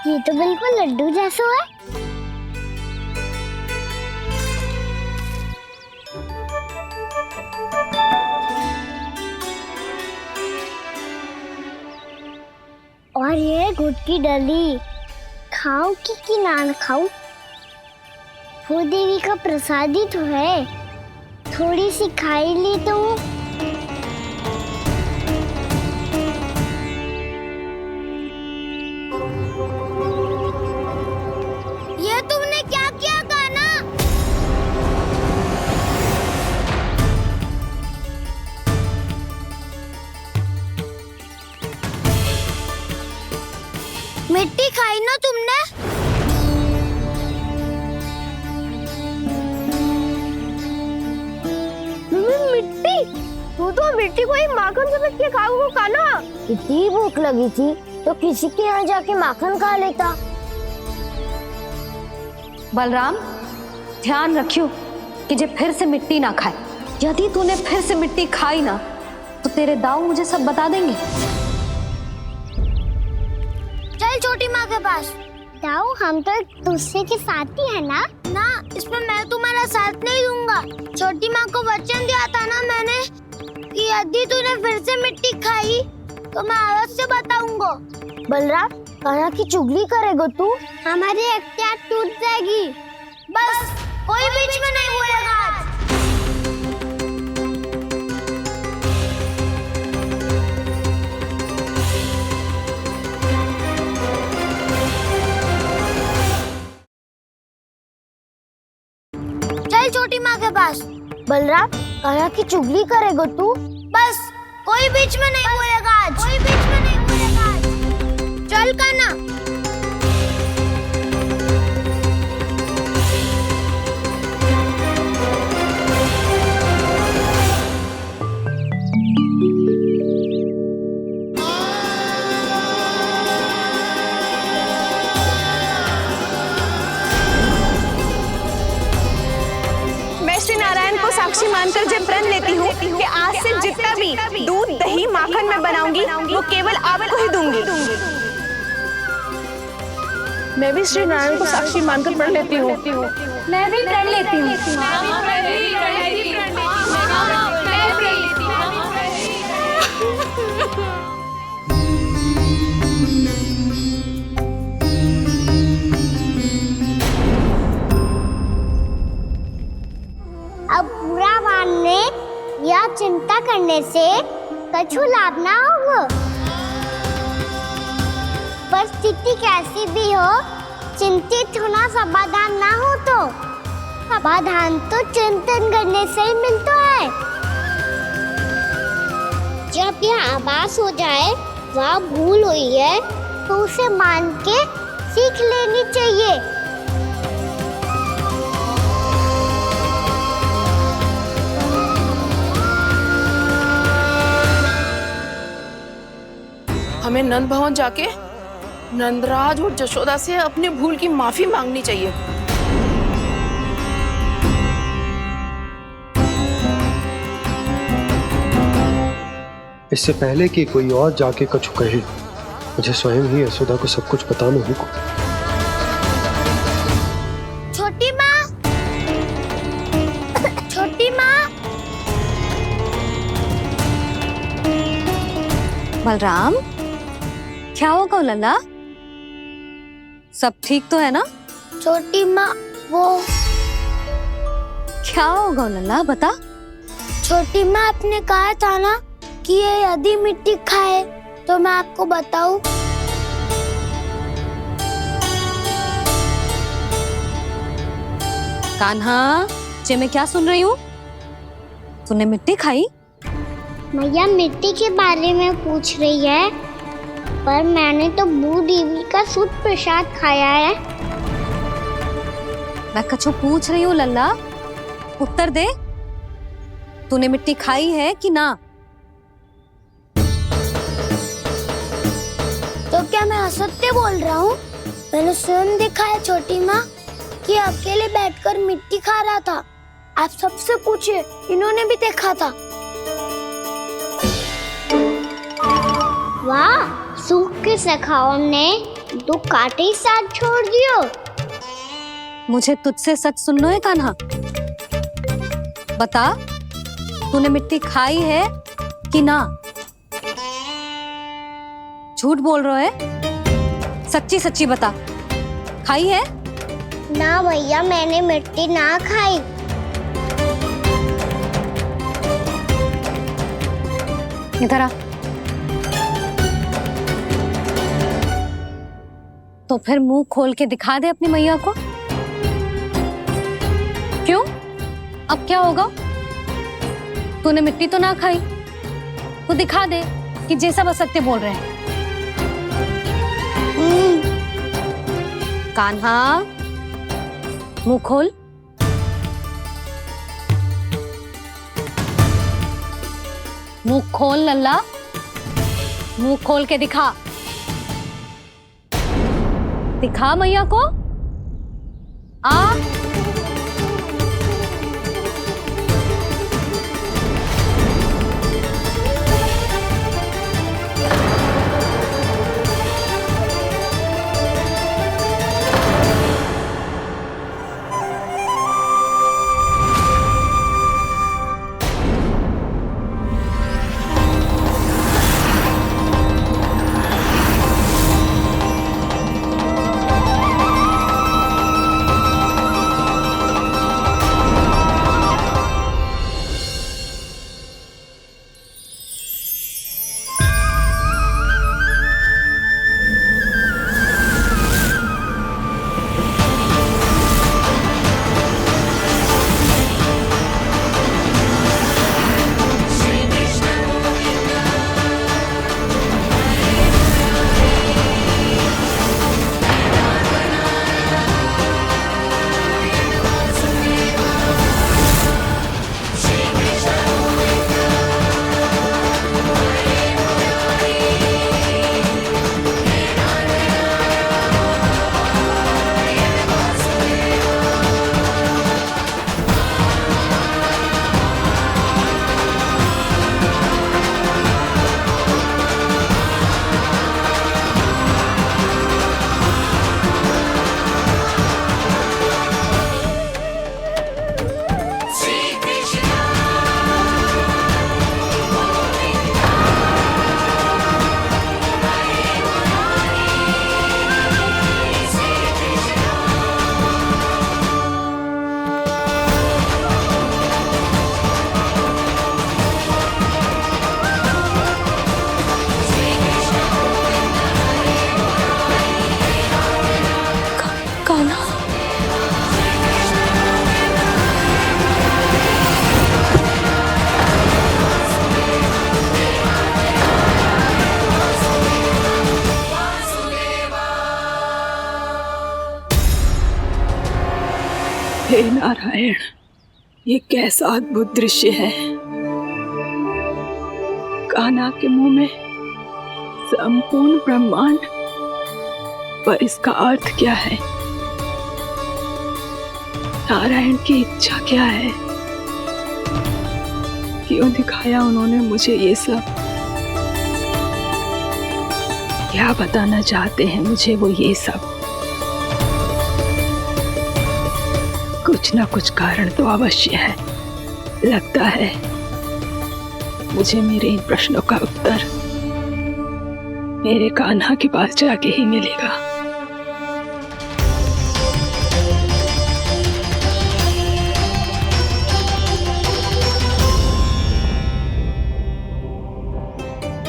ये तो बिल्कुल लड्डू जैसा है। और ये गुड़ की डली, खाऊं कि ना खाऊं? वो देवी का प्रसाद ही तो है, थोड़ी सी खाई ली तो। ये तुमने क्या किया कान्हा? मिट्टी खाई ना तुमने? मिट्टी? तू तो मिट्टी को ही माखन से रख के खाओगे कान्हा। इतनी भूख लगी थी तो किसी के यहाँ जाके माखन खा लेता। बलराम, ध्यान रखियो कि जे फिर से मिट्टी ना खाए। यदि तूने फिर से मिट्टी खाई ना तो तेरे दाऊ मुझे सब बता देंगे। चल छोटी माँ के पास। दाऊ, हम तो एक दूसरे के साथ ही है ना? ना, इसमें मैं तुम्हारा साथ नहीं दूंगा। छोटी माँ को वचन दिया था ना मैंने कि यदि तूने फिर से मिट्टी खाई तो मैं अवश्य बताऊंगा। बलराम, कान्हा की चुगली करेगा तू? हमारी अख्तियार टूट जाएगी। बस कोई बीच में नहीं बोलेगा आज। चल छोटी माँ के पास। बलराम, कान्हा की चुगली करेगा तू? बस कोई बीच में नहीं बोलेगा आज। कोई बीच में नहीं बोलेगा आज। चल कान्हा। श्री नारायण को साक्षी मानकर जब प्रण लेती हूँ कि आज से जितना भी दूध दही माखन मैं बनाऊंगी वो केवल आपको ही दूंगी। मैं भी श्री नारायण को साक्षी मानकर प्रण लेती हूँ। मैं भी प्रण लेती हूँ। अब बुरा मानने या चिंता करने से कछु लाभ ना होगा। परिस्थिति कैसी भी हो, चिंतित होना समाधान ना हो तो समाधान तो चिंतन करने से ही मिलता है। जब यह आभास हो जाए वह भूल हुई है तो उसे मान के सीख लेनी चाहिए। हमें नंद भवन जाके नंदराज और जशोदा से अपनी भूल की माफी मांगनी चाहिए। इससे पहले कि कोई और जाके कछु कहे, मुझे स्वयं ही यशोदा को सब कुछ बताना होगा। छोटी माँ, छोटी माँ। बलराम, क्या होगा लल्ला? सब ठीक तो है ना? छोटी माँ, वो क्या होगा लल्ला, बता। छोटी माँ, आपने कहा था ना कि ये यदि मिट्टी खाए तो मैं आपको बताऊं। कान्हा, जे मैं क्या सुन रही हूँ? तूने मिट्टी खाई? मैया मिट्टी के बारे में पूछ रही है, पर मैंने तो भू देवी का शुद्ध प्रसाद खाया है। मैं कछु पूछ रही हूँ लल्ला, उत्तर दे। तूने मिट्टी खाई है कि ना? तो क्या मैं असत्य बोल रहा हूँ? मैंने स्वयं देखा है छोटी माँ कि अकेले बैठकर मिट्टी खा रहा था। आप सबसे पूछिए, इन्होंने भी देखा था। वाह, सूख के सखाओ हमने 2 कांटे ही साथ छोड़ दियो। मुझे तुझसे सच सुनना है कान्हा। बता, तूने मिट्टी खाई है कि ना? झूठ बोल रहा है, सच्ची सच्ची बता, खाई है? ना भैया, मैंने मिट्टी ना खाई। इधर आ। तो फिर मुंह खोल के दिखा दे अपनी मैया को। क्यों? अब क्या होगा? तूने मिट्टी तो ना खाई, तो दिखा दे कि जैसा बस सत्य बोल रहे हैं। कान्हा, मुंह खोल। मुंह खोल लल्ला, मुंह खोल के दिखा। दिखा मैया को। आ हे नारायण, ये कैसा अद्भुत दृश्य है। कान्हा के मुंह में संपूर्ण ब्रह्मांड, पर इसका अर्थ क्या है? नारायण की इच्छा क्या है? क्यों दिखाया उन्होंने मुझे ये सब? क्या बताना चाहते हैं मुझे वो ये सब? कुछ ना कुछ कारण तो अवश्य है। लगता है मुझे मेरे इन प्रश्नों का उत्तर मेरे कान्हा के पास जाके ही मिलेगा।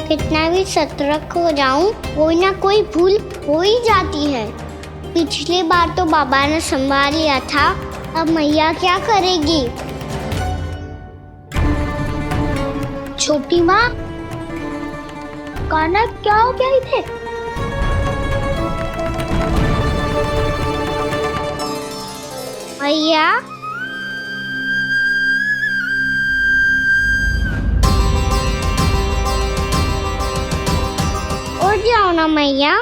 कितना भी सतर्क हो जाऊं, कोई ना कोई भूल हो ही जाती है। पिछली बार तो बाबा ने संभाल लिया था, अब मैया क्या करेगी? छोटी माँ, कान्हा क्या हो गया इधर? मैया, उठ जाओ ना मैया।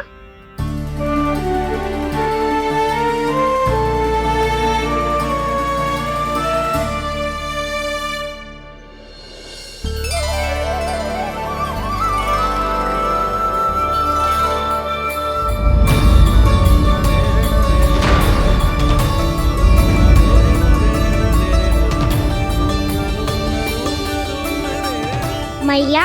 मैया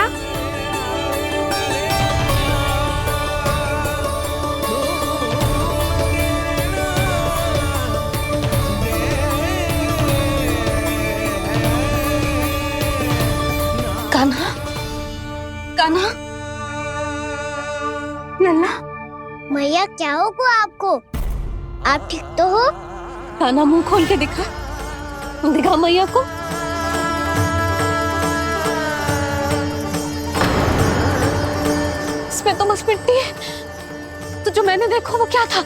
कान्हा, कान्हा, लल्ला, मैया क्या होगा आपको? आप ठीक तो हो? कान्हा मुंह खोल के दिखा, दिखा मैया को। इसमें तो बस मिट्टी है, तो जो मैंने देखा वो क्या था?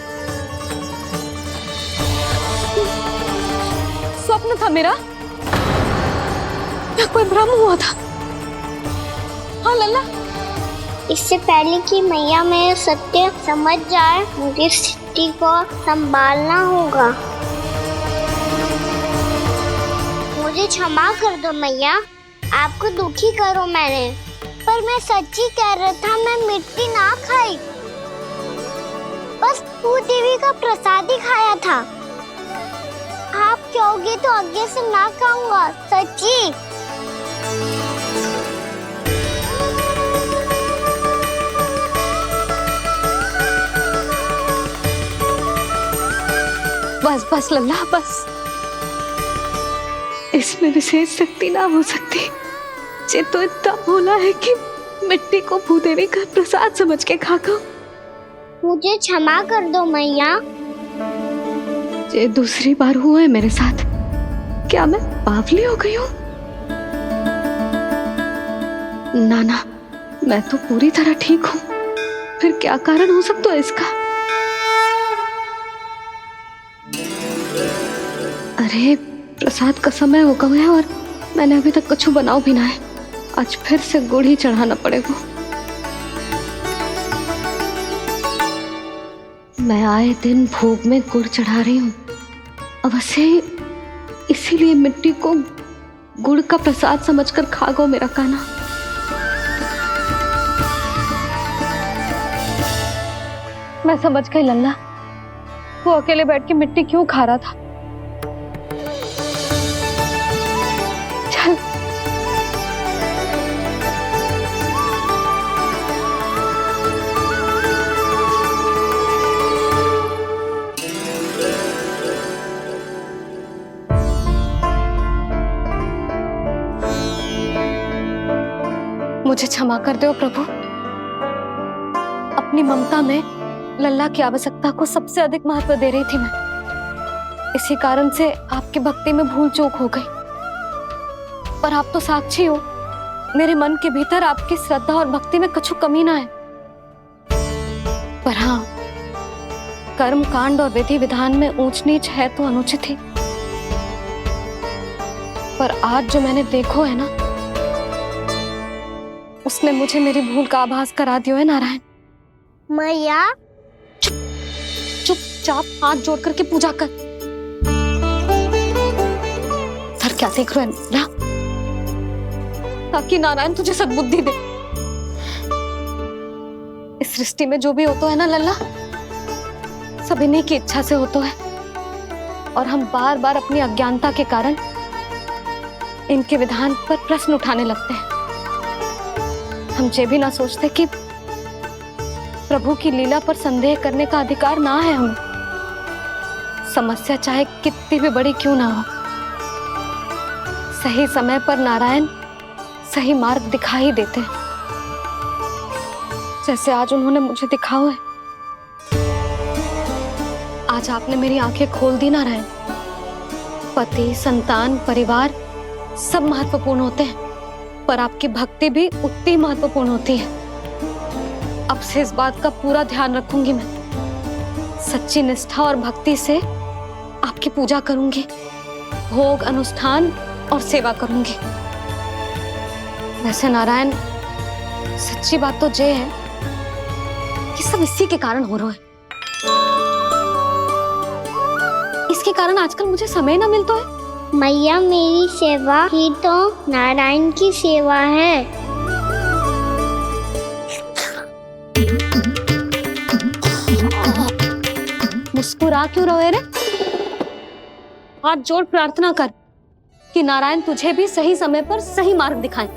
स्वप्न था मेरा या कोई भ्रम हुआ था? हाँ लल्ला, इससे पहले कि मैया मेरे सत्य समझ जाए, मुझे स्थिति को संभालना होगा। मुझे क्षमा कर दो मैया, आपको दुखी करो मैंने, पर मैं सच्ची कह रहा था, मैं मिट्टी ना खाई, बस भूत देवी का प्रसाद ही खाया था। आप कहोगे तो आगे से ना खाऊंगा, सच्ची। बस बस लल्ला, बस। इसमें विशेष शक्ति ना हो सकती। ये तो इतना भोला है कि मिट्टी को भूदेवी का प्रसाद समझ के खा गो। मुझे क्षमा कर दो मैया। ये दूसरी बार हुआ है मेरे साथ। क्या मैं बावली हो गई हूँ? ना, मैं तो पूरी तरह ठीक हूँ। फिर क्या कारण हो सकता है इसका? अरे प्रसाद का समय हो गया है और मैंने अभी तक कुछ बनाओ भी ना है। आज फिर से गुड़ ही चढ़ाना पड़ेगा। मैं आए दिन भोग में गुड़ चढ़ा रही हूँ, अवश्य इसीलिए मिट्टी को गुड़ का प्रसाद समझकर खा गो मेरा कान्हा। मैं समझ गई लल्ला, वो अकेले बैठ के मिट्टी क्यों खा रहा था। चल मुझे क्षमा कर दो प्रभु। अपनी ममता में लल्ला की आवश्यकता को सबसे अधिक महत्व दे रही थी मैं। इसी कारण से आपकी भक्ति में भूल चूक हो गई। पर आप तो साक्षी हो, मेरे मन के भीतर आपकी श्रद्धा और भक्ति में कुछ कमी ना है। पर हाँ, कर्म कांड और विधि विधान में ऊंच नीच है तो अनुचित ही। पर आज जो मैंने देखो है ना, उसने मुझे मेरी भूल का आभास करा दिया है नारायण। मैया चुपचाप हाथ जोड़ करके पूजा कर। सर क्या देख रहे हैं ना? ताकि नारायण तुझे सद्बुद्धि दे। इस सृष्टि में जो भी होता है ना लल्ला, सब इन्हीं की इच्छा से होता है। और हम बार बार अपनी अज्ञानता के कारण इनके विधान पर प्रश्न उठाने लगते हैं। हम ये भी ना सोचते कि प्रभु की लीला पर संदेह करने का अधिकार ना है हमें। समस्या चाहे कितनी भी बड़ी क्यों ना हो, सही समय पर नारायण सही मार्ग दिखा ही देते हैं, जैसे आज उन्होंने मुझे दिखाओ है। आज आपने मेरी आंखें खोल दी नारायण। पति, संतान, परिवार सब महत्वपूर्ण होते हैं, पर आपकी भक्ति भी उतनी महत्वपूर्ण होती है। अब से इस बात का पूरा ध्यान रखूंगी मैं। सच्ची निष्ठा और भक्ति से आपकी पूजा करूंगी, भोग, अनुष्ठान और सेवा करूंगी। वैसे नारायण, सच्ची बात तो ये है कि सब इसी के कारण हो रहा है। इसके कारण आजकल मुझे समय ना मिलता है। मैया, मेरी सेवा ही तो नारायण की सेवा है। मुस्कुरा क्यों रहे रे? हाथ जोड़ प्रार्थना कर कि नारायण तुझे भी सही समय पर सही मार्ग दिखाएं।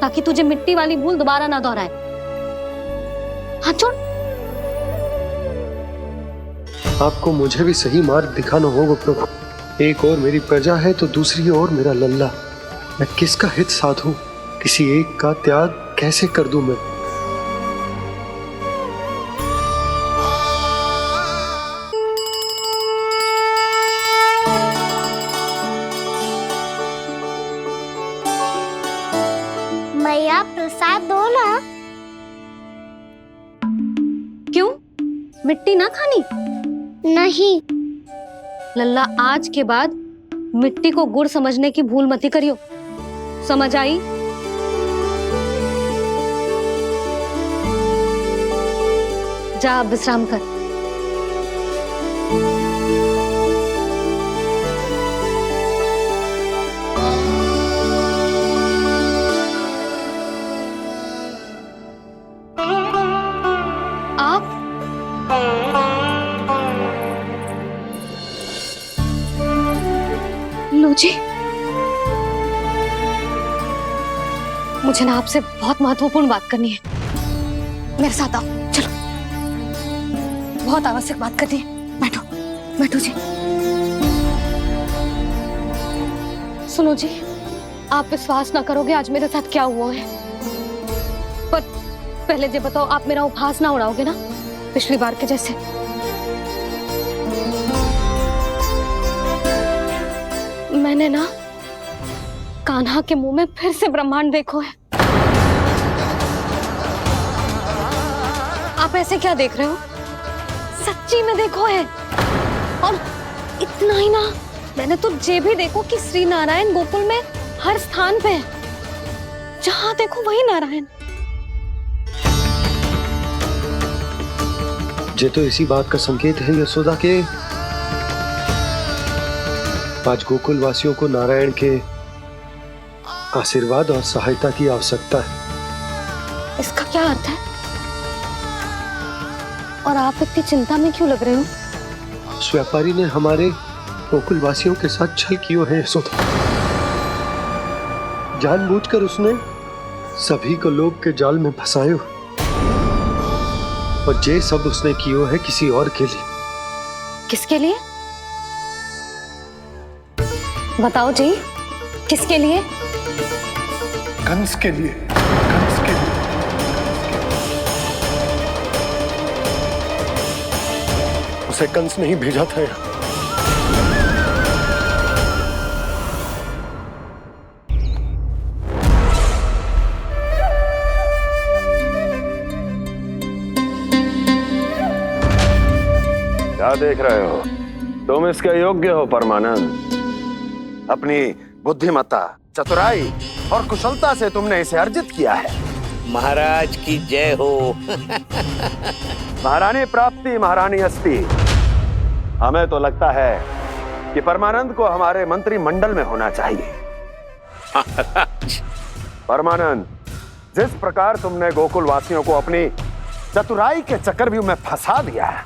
ताकि तुझे मिट्टी वाली भूल दोबारा ना दोहराए। हाथ छोड़। आपको मुझे भी सही मार्ग दिखाना होगा प्रभु। एक और मेरी प्रजा है तो दूसरी ओर मेरा लल्ला। मैं किसका हित साधूं? किसी एक का त्याग कैसे कर दूं मैं? मैया प्रसाद दो ना। क्यों? मिट्टी ना खानी? नहीं। लल्ला, आज के बाद मिट्टी को गुड़ समझने की भूल मत करियो। समझ आई? जा, अब विश्राम कर। आप लो जी, मुझे ना आपसे बहुत महत्वपूर्ण बात करनी है। मेरे साथ आओ, चलो। बहुत आवश्यक बात करनी है। बैठो, बैठो जी। सुनो जी, आप विश्वास ना करोगे आज मेरे साथ क्या हुआ है। पर पहले ये बताओ, आप मेरा उपहास ना उड़ाओगे ना, पिछली बार के जैसे? मैंने ना कान्हा के मुंह में फिर से ब्रह्मांड देखो है। आप ऐसे क्या देख रहे हो? सच्ची में देखो है। और इतना ही ना, मैंने तो ये भी देखो कि श्री नारायण गोकुल में हर स्थान पे है। जहां देखो वही नारायण। ये तो इसी बात का संकेत है यशोदा के आज गोकुल वासियों को नारायण के आशीर्वाद और सहायता की आवश्यकता है। इसका क्या अर्थ है? और आप इतनी चिंता में क्यों लग रहे हो? उस व्यापारी ने हमारे गोकुल वासियों के साथ छल किया है यशोदा। जानबूझकर उसने सभी को लोग के जाल में फंसायो। और ये सब उसने किया है किसी और के लिए। किसके लिए? बताओ जी, किसके लिए? कंस के लिए। कंस के लिए। उसे कंस नहीं भेजा था यहाँ। क्या देख रहे हो? तुम इसके योग्य हो परमानंद। अपनी बुद्धिमत्ता, चतुराई और कुशलता से तुमने इसे अर्जित किया है। महाराज की जय हो। महारानी प्राप्ति महारानी अस्ति। हमें तो लगता है कि परमानंद को हमारे मंत्रिमंडल में होना चाहिए। परमानंद, जिस प्रकार तुमने गोकुल वासियों को अपनी चतुराई के चक्रव्यूह में फंसा दिया है,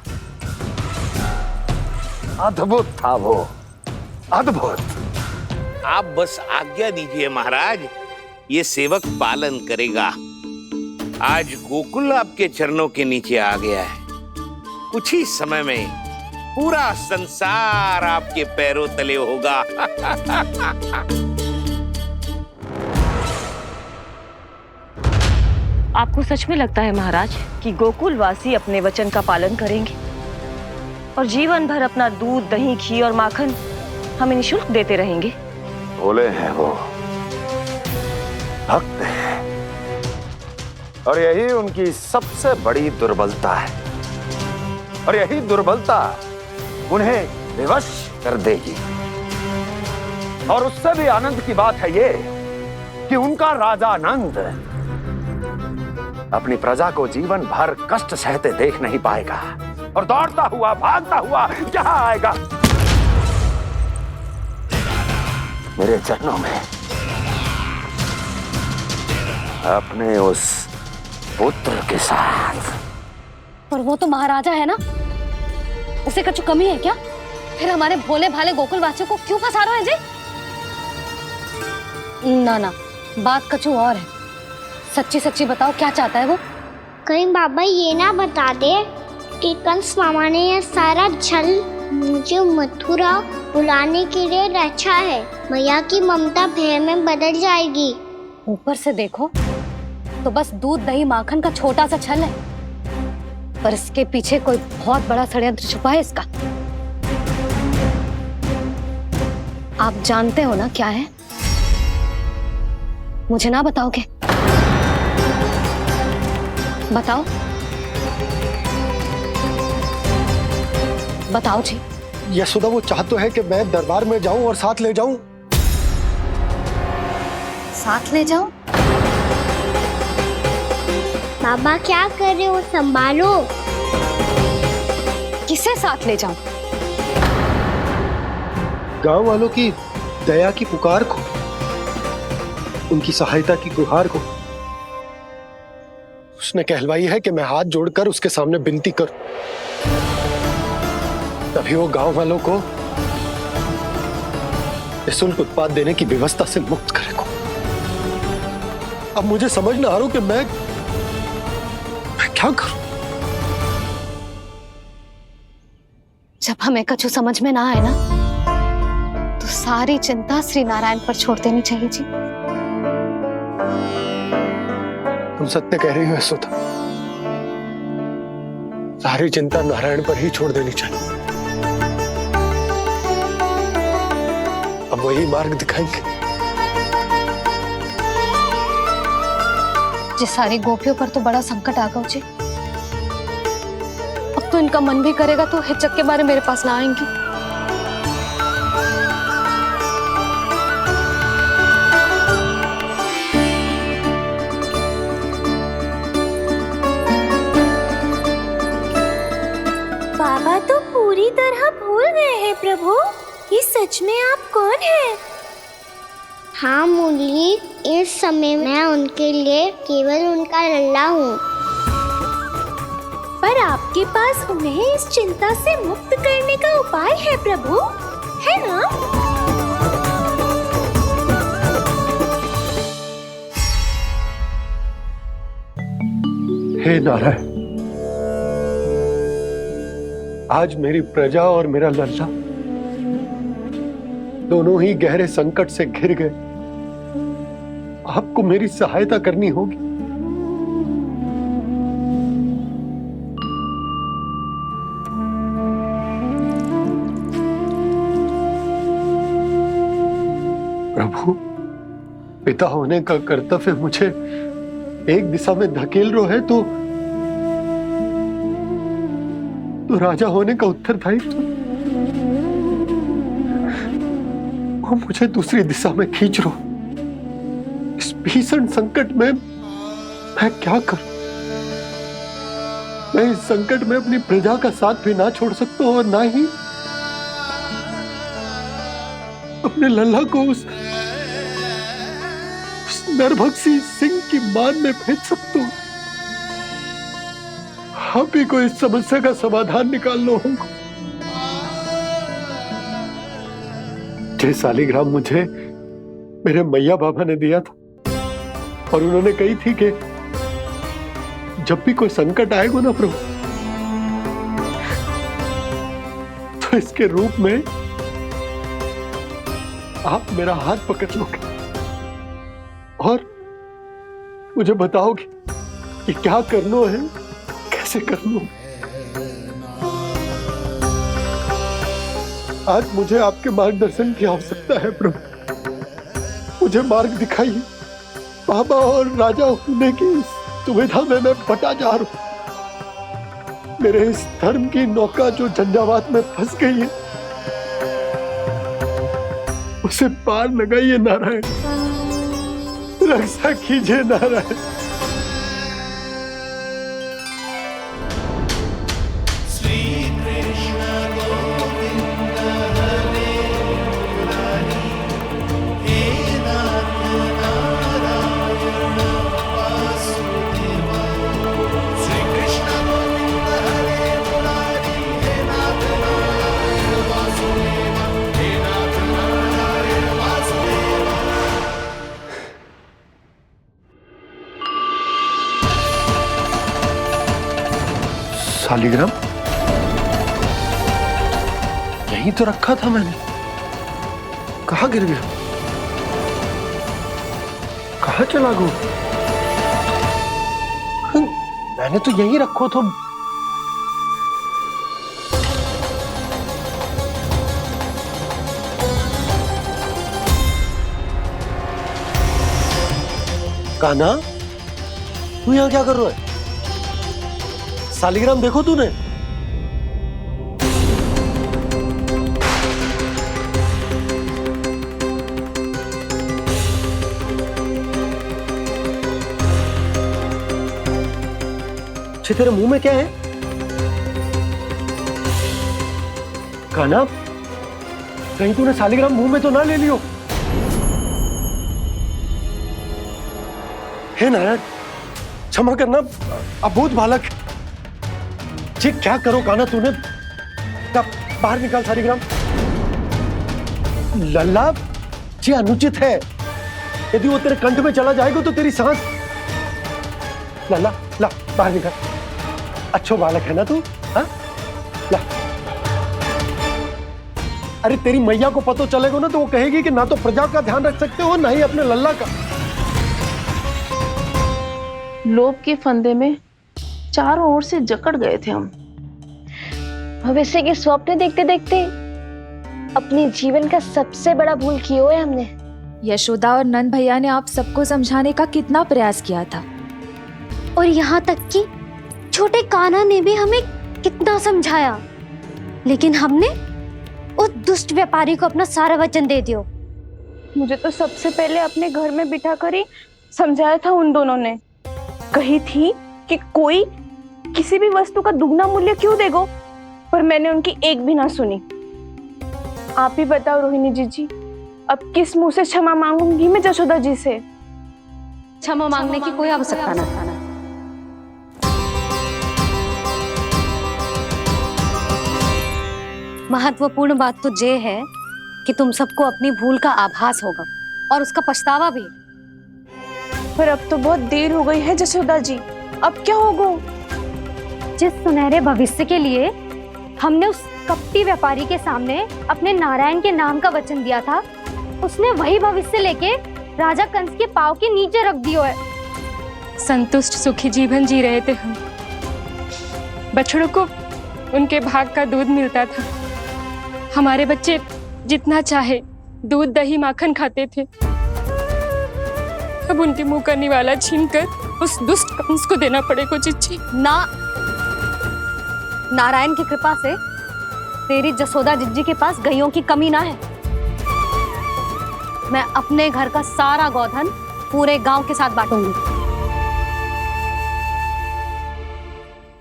अद्भुत था वो, अद्भुत। आप बस आज्ञा दीजिए महाराज, ये सेवक पालन करेगा। आज गोकुल आपके चरणों के नीचे आ गया है। कुछ ही समय में पूरा संसार आपके पैरों तले होगा। आपको सच में लगता है महाराज कि गोकुल वासी अपने वचन का पालन करेंगे और जीवन भर अपना दूध, दही, घी और माखन हमें निःशुल्क देते रहेंगे? भोले हैं वो, भक्त हैं, और यही उनकी सबसे बड़ी दुर्बलता है। और यही दुर्बलता उन्हें विवश कर देगी। और उससे भी आनंद की बात है ये कि उनका राजा नंद अपनी प्रजा को जीवन भर कष्ट सहते देख नहीं पाएगा और दौड़ता हुआ, भागता हुआ यहाँ आएगा मेरे चरणों में, अपने उस पुत्र के साथ। पर वो तो महाराजा है ना, उसे कुछ कमी है क्या? फिर हमारे भोले भाले गोकुल वासियों को क्यों फंसा रहे हैं जी? ना ना, बात कछु और है। सच्ची सच्ची बताओ, क्या चाहता है वो? कहीं बाबा ये ना बता दे कि कंस मामा ने यह सारा छल मुझे मथुरा बुलाने के लिए रचा है। मैया की ममता भय में बदल जाएगी। ऊपर से देखो तो बस दूध दही माखन का छोटा सा छल है, पर इसके पीछे कोई बहुत बड़ा षड्यंत्र छुपा है इसका। आप जानते हो ना क्या है? मुझे ना बताओगे? बताओ बताओ जी। यशोदा, वो चाह तो है कि मैं दरबार में जाऊं और साथ ले जाऊं। साथ ले जाओ? बाबा क्या कर रहे हो, संभालो। किसे साथ ले जाऊं? गांव वालों की दया की पुकार को, उनकी सहायता की गुहार को। उसने कहलवाई है कि मैं हाथ जोड़कर उसके सामने विनती करूं, तभी वो गांव वालों को निःशुल्क उत्पाद देने की व्यवस्था से मुक्त करेगा। अब मुझे समझ ना आ रहा कि मैं क्या करूं। जब हमें कछु समझ में ना आए ना, तो सारी चिंता श्री नारायण पर छोड़ देनी चाहिए जी। तुम सत्य कह रही हो यशोदा, सारी चिंता नारायण पर ही छोड़ देनी चाहिए। अब वही मार्ग दिखाएंगे। जी सारी गोपियों पर तो बड़ा संकट आ गया जी। अब तो इनका मन भी करेगा तो हिचक के बारे मेरे पास ना आएंगी। बाबा तो पूरी तरह भूल गए हैं प्रभु, ये सच में आप कौन हैं? हाँ मुरली, इस समय मैं उनके लिए केवल उनका लल्ला हूँ। पर आपके पास उन्हें इस चिंता से मुक्त करने का उपाय है प्रभु, है ना? हे नारायण, आज मेरी प्रजा और मेरा लल्ला दोनों ही गहरे संकट से घिर गए। आपको मेरी सहायता करनी होगी। प्रभु, पिता होने का कर्तव्य मुझे एक दिशा में धकेल रहा है तो राजा होने का उत्तरदायित्व वो मुझे दूसरी दिशा में खींच रहा। इस भीषण संकट में मैं क्या करूं? मैं इस संकट में अपनी प्रजा का साथ भी ना छोड़ सकता हूं और ना ही अपने लल्ला को उस नरभक्षी सिंह की मान में भेज सकता हूं। आप ही को इस समस्या का समाधान निकालना होगा। जय शालिग्राम मुझे मेरे मैया बाबा ने दिया था और उन्होंने कही थी कि जब भी कोई संकट आएगा ना प्रभु, तो इसके रूप में आप मेरा हाथ पकड़ लोगे और मुझे बताओगे कि क्या करना है, कैसे करना है। आज मुझे आपके मार्गदर्शन की आवश्यकता है प्रभु, मुझे मार्ग दिखाइए। बाबा और राजा होने की दुविधा में मैं बटा जा रहा हूं। मेरे इस धर्म की नौका जो झंझावात में फंस गई है, उसे पार लगाइए नारायण, रक्षा कीजिए नारायण। सालिग्राम यहीं तो रखा था मैंने, कहाँ गिर गया, कहाँ चला गया? मैंने तो यहीं रखो तो। कान्हा, तू यहाँ क्या कर रहा है? सालिग्राम देखो तूने? तेरे मुंह में क्या है? कान्हा, कहीं तूने सालिग्राम मुंह में तो ना ले लियो? हे नारायण, क्षमा करना, अबोध बालक। जी क्या करो कान्हा तूने? बाहर निकाल सालिग्राम। लल्ला, जी अनुचित है। यदि वो तेरे कंठ में चला जाएगा तो तेरी सांस। लल्ला, ला बाहर निकाल। अच्छो बालक है ना तू? हाँ? ला। अरे तेरी मैया को पता चलेगा ना तो वो कहेगी कि ना तो प्रजा का ध्यान रख सकते हो ना ही अपने लल्ला का। लोभ के फंदे में चारों ओर से जकड़ गए थे हम। भविष्य के स्वप्न देखते देखते अपने जीवन का सबसे बड़ा भूल किया है हमने। यशोदा और नंद भैया ने आप सबको समझाने का कितना प्रयास किया था, और यहाँ तक कि छोटे कान्हा ने भी हमें कितना समझाया, लेकिन हमने उस दुष्ट व्यापारी को अपना सारा वचन दे दिया। मुझे तो सबसे पहले अपने घर में बिठा कर ही समझाया था उन दोनों ने। कही थी कि कोई किसी भी वस्तु का दुगना मूल्य क्यों देगो, पर मैंने उनकी एक भी ना सुनी। आप ही बताओ रोहिणी जी, अब किस मुंह से क्षमा मांगूंगी मैं जशोदा जी से? क्षमा मांगने की कोई आवश्यकता नहीं। महत्वपूर्ण बात तो ये है कि तुम सबको अपनी भूल का आभास होगा और उसका पछतावा भी। पर अब तो बहुत देर हो गई है जशोदा जी, अब क्या होगा? जिस सुनहरे भविष्य के लिए हमने उस कपटी व्यापारी के सामने अपने नारायण के नाम का वचन दिया था, उसने वही भविष्य लेके राजा कंस के पांव के नीचे रख दिया है। संतुष्ट सुखी जीवन जी रहे थे हम। बछड़ों को उनके भाग का दूध मिलता था। हमारे बच्चे जितना चाहे दूध दही माखन खाते थे। अब उनके मुंह का निवाला छीनकर उस दुष्ट कंस को देना पड़ेगा चिच्ची। ना, नारायण की कृपा से तेरी जसोदा जिज्जी के पास गायों की कमी ना है। मैं अपने घर का सारा गोधन पूरे गांव के साथ बांटूंगी।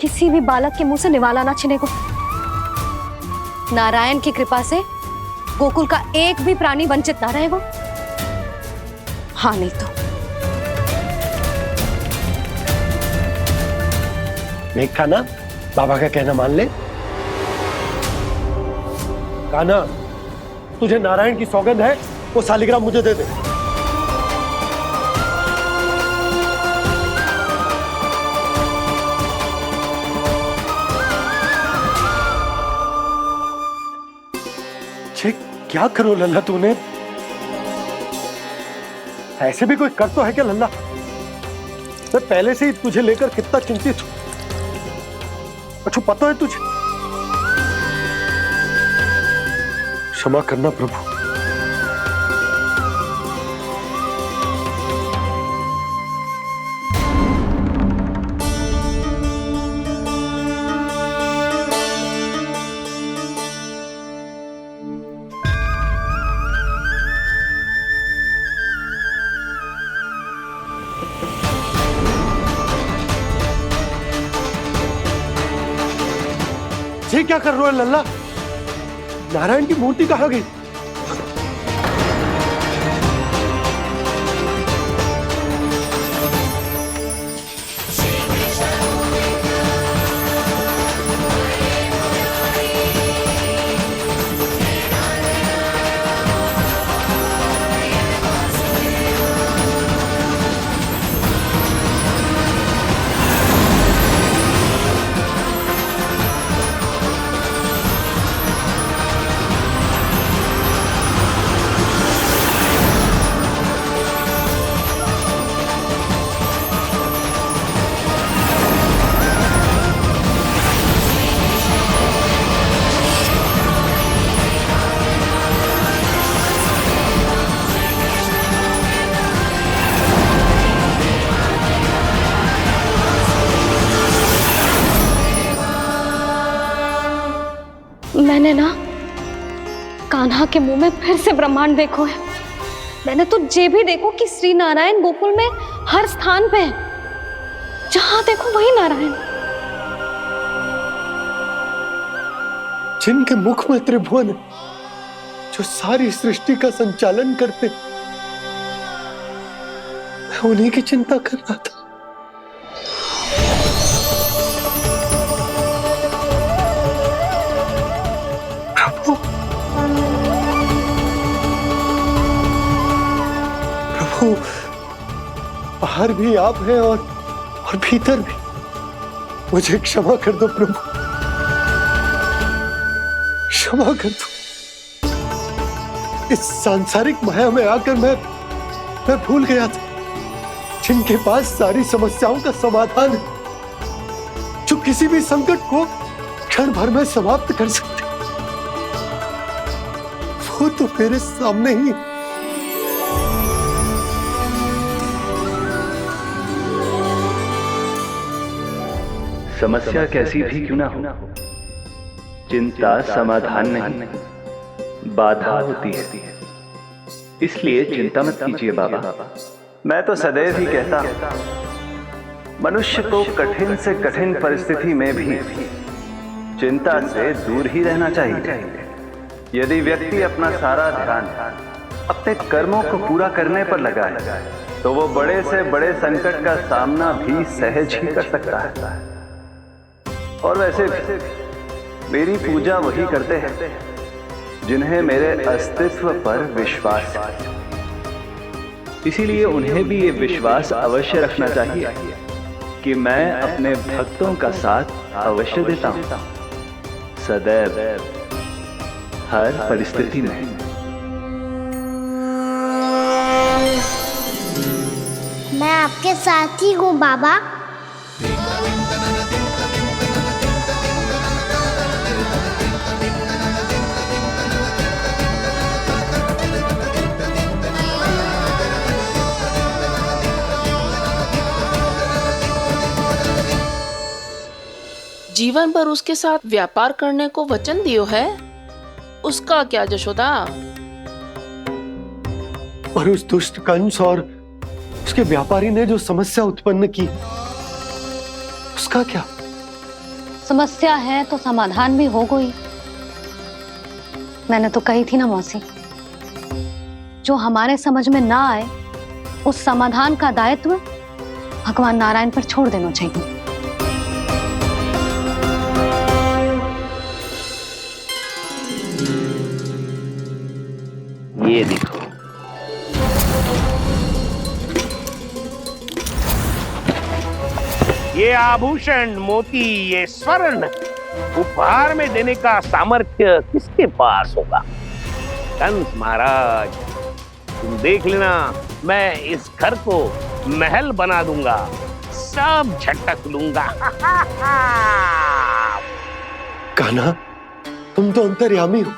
किसी भी बालक के मुंह से निवाला ना छिने को। नारायण की कृपा से गोकुल का एक भी प्राणी वंचित ना रहेगा। हाँ नहीं तो देख कान्हा, बाबा का कहना मान ले। कान्हा, तुझे नारायण की सौगंध है, वो सालिग्राम मुझे दे दे। क्या करो लल्ला तूने? ऐसे भी कोई कर तो है क्या लल्ला? मैं पहले से ही तुझे लेकर कितना चिंतित हूं। अच्छा पता है तुझे? क्षमा करना प्रभु। ये क्या कर रहे हो लल्ला? नारायण की मूर्ति कहाँ गई? मैंने ना कान्हा के मुंह में फिर से ब्रह्मांड देखो है। मैंने तो ये भी देखो कि श्री नारायण गोकुल में हर स्थान पे है, जहां देखो वही नारायण। जिनके मुख में त्रिभुवन है, जो सारी सृष्टि का संचालन करते, मैं उन्हीं की चिंता कर रहा था। प्रभु, प्रभु, बाहर भी आप हैं और भीतर भी। मुझे क्षमा कर दो प्रभु, क्षमा कर दो। इस सांसारिक माया में आकर मैं भूल गया था जिनके पास सारी समस्याओं का समाधान है, जो किसी भी संकट को क्षण भर में समाप्त कर सकते, वो तो मेरे सामने ही। समस्या कैसी भी क्यों ना हो, चिंता समाधान नहीं, बाधा होती है। इसलिए चिंता मत कीजिए बाबा। मैं तो सदैव ही कहता हूं, मनुष्य को कठिन से कठिन परिस्थिति में भी चिंता से दूर ही रहना चाहिए। यदि व्यक्ति अपना सारा ध्यान अपने कर्मों को पूरा करने पर लगाए, तो वो बड़े से बड़े संकट का सामना भी सहज ही कर सकता है। और वैसे भी मेरी पूजा वही करते हैं जिन्हें मेरे अस्तित्व पर विश्वास है। इसीलिए उन्हें भी ये विश्वास अवश्य रखना चाहिए कि मैं अपने भक्तों का साथ अवश्य देता हूं, सदैव, हर परिस्थिति में। मैं आपके साथ ही हूँ बाबा। जीवन भर उसके साथ व्यापार करने को वचन दियो है, उसका क्या जशोदा? और उस दुष्ट कंस और उसके व्यापारी ने जो समस्या उत्पन्न की, उसका क्या? समस्या है तो समाधान भी हो गई। मैंने तो कही थी ना मौसी, जो हमारे समझ में ना आए उस समाधान का दायित्व भगवान नारायण पर छोड़ देना चाहिए। ये देखो, ये आभूषण, मोती, ये स्वर्ण उपहार में देने का सामर्थ्य किसके पास होगा? कंस महाराज, तुम देख लेना, मैं इस घर को महल बना दूंगा, सब झटक लूंगा। कान्हा, तुम तो अंतर्यामी हो,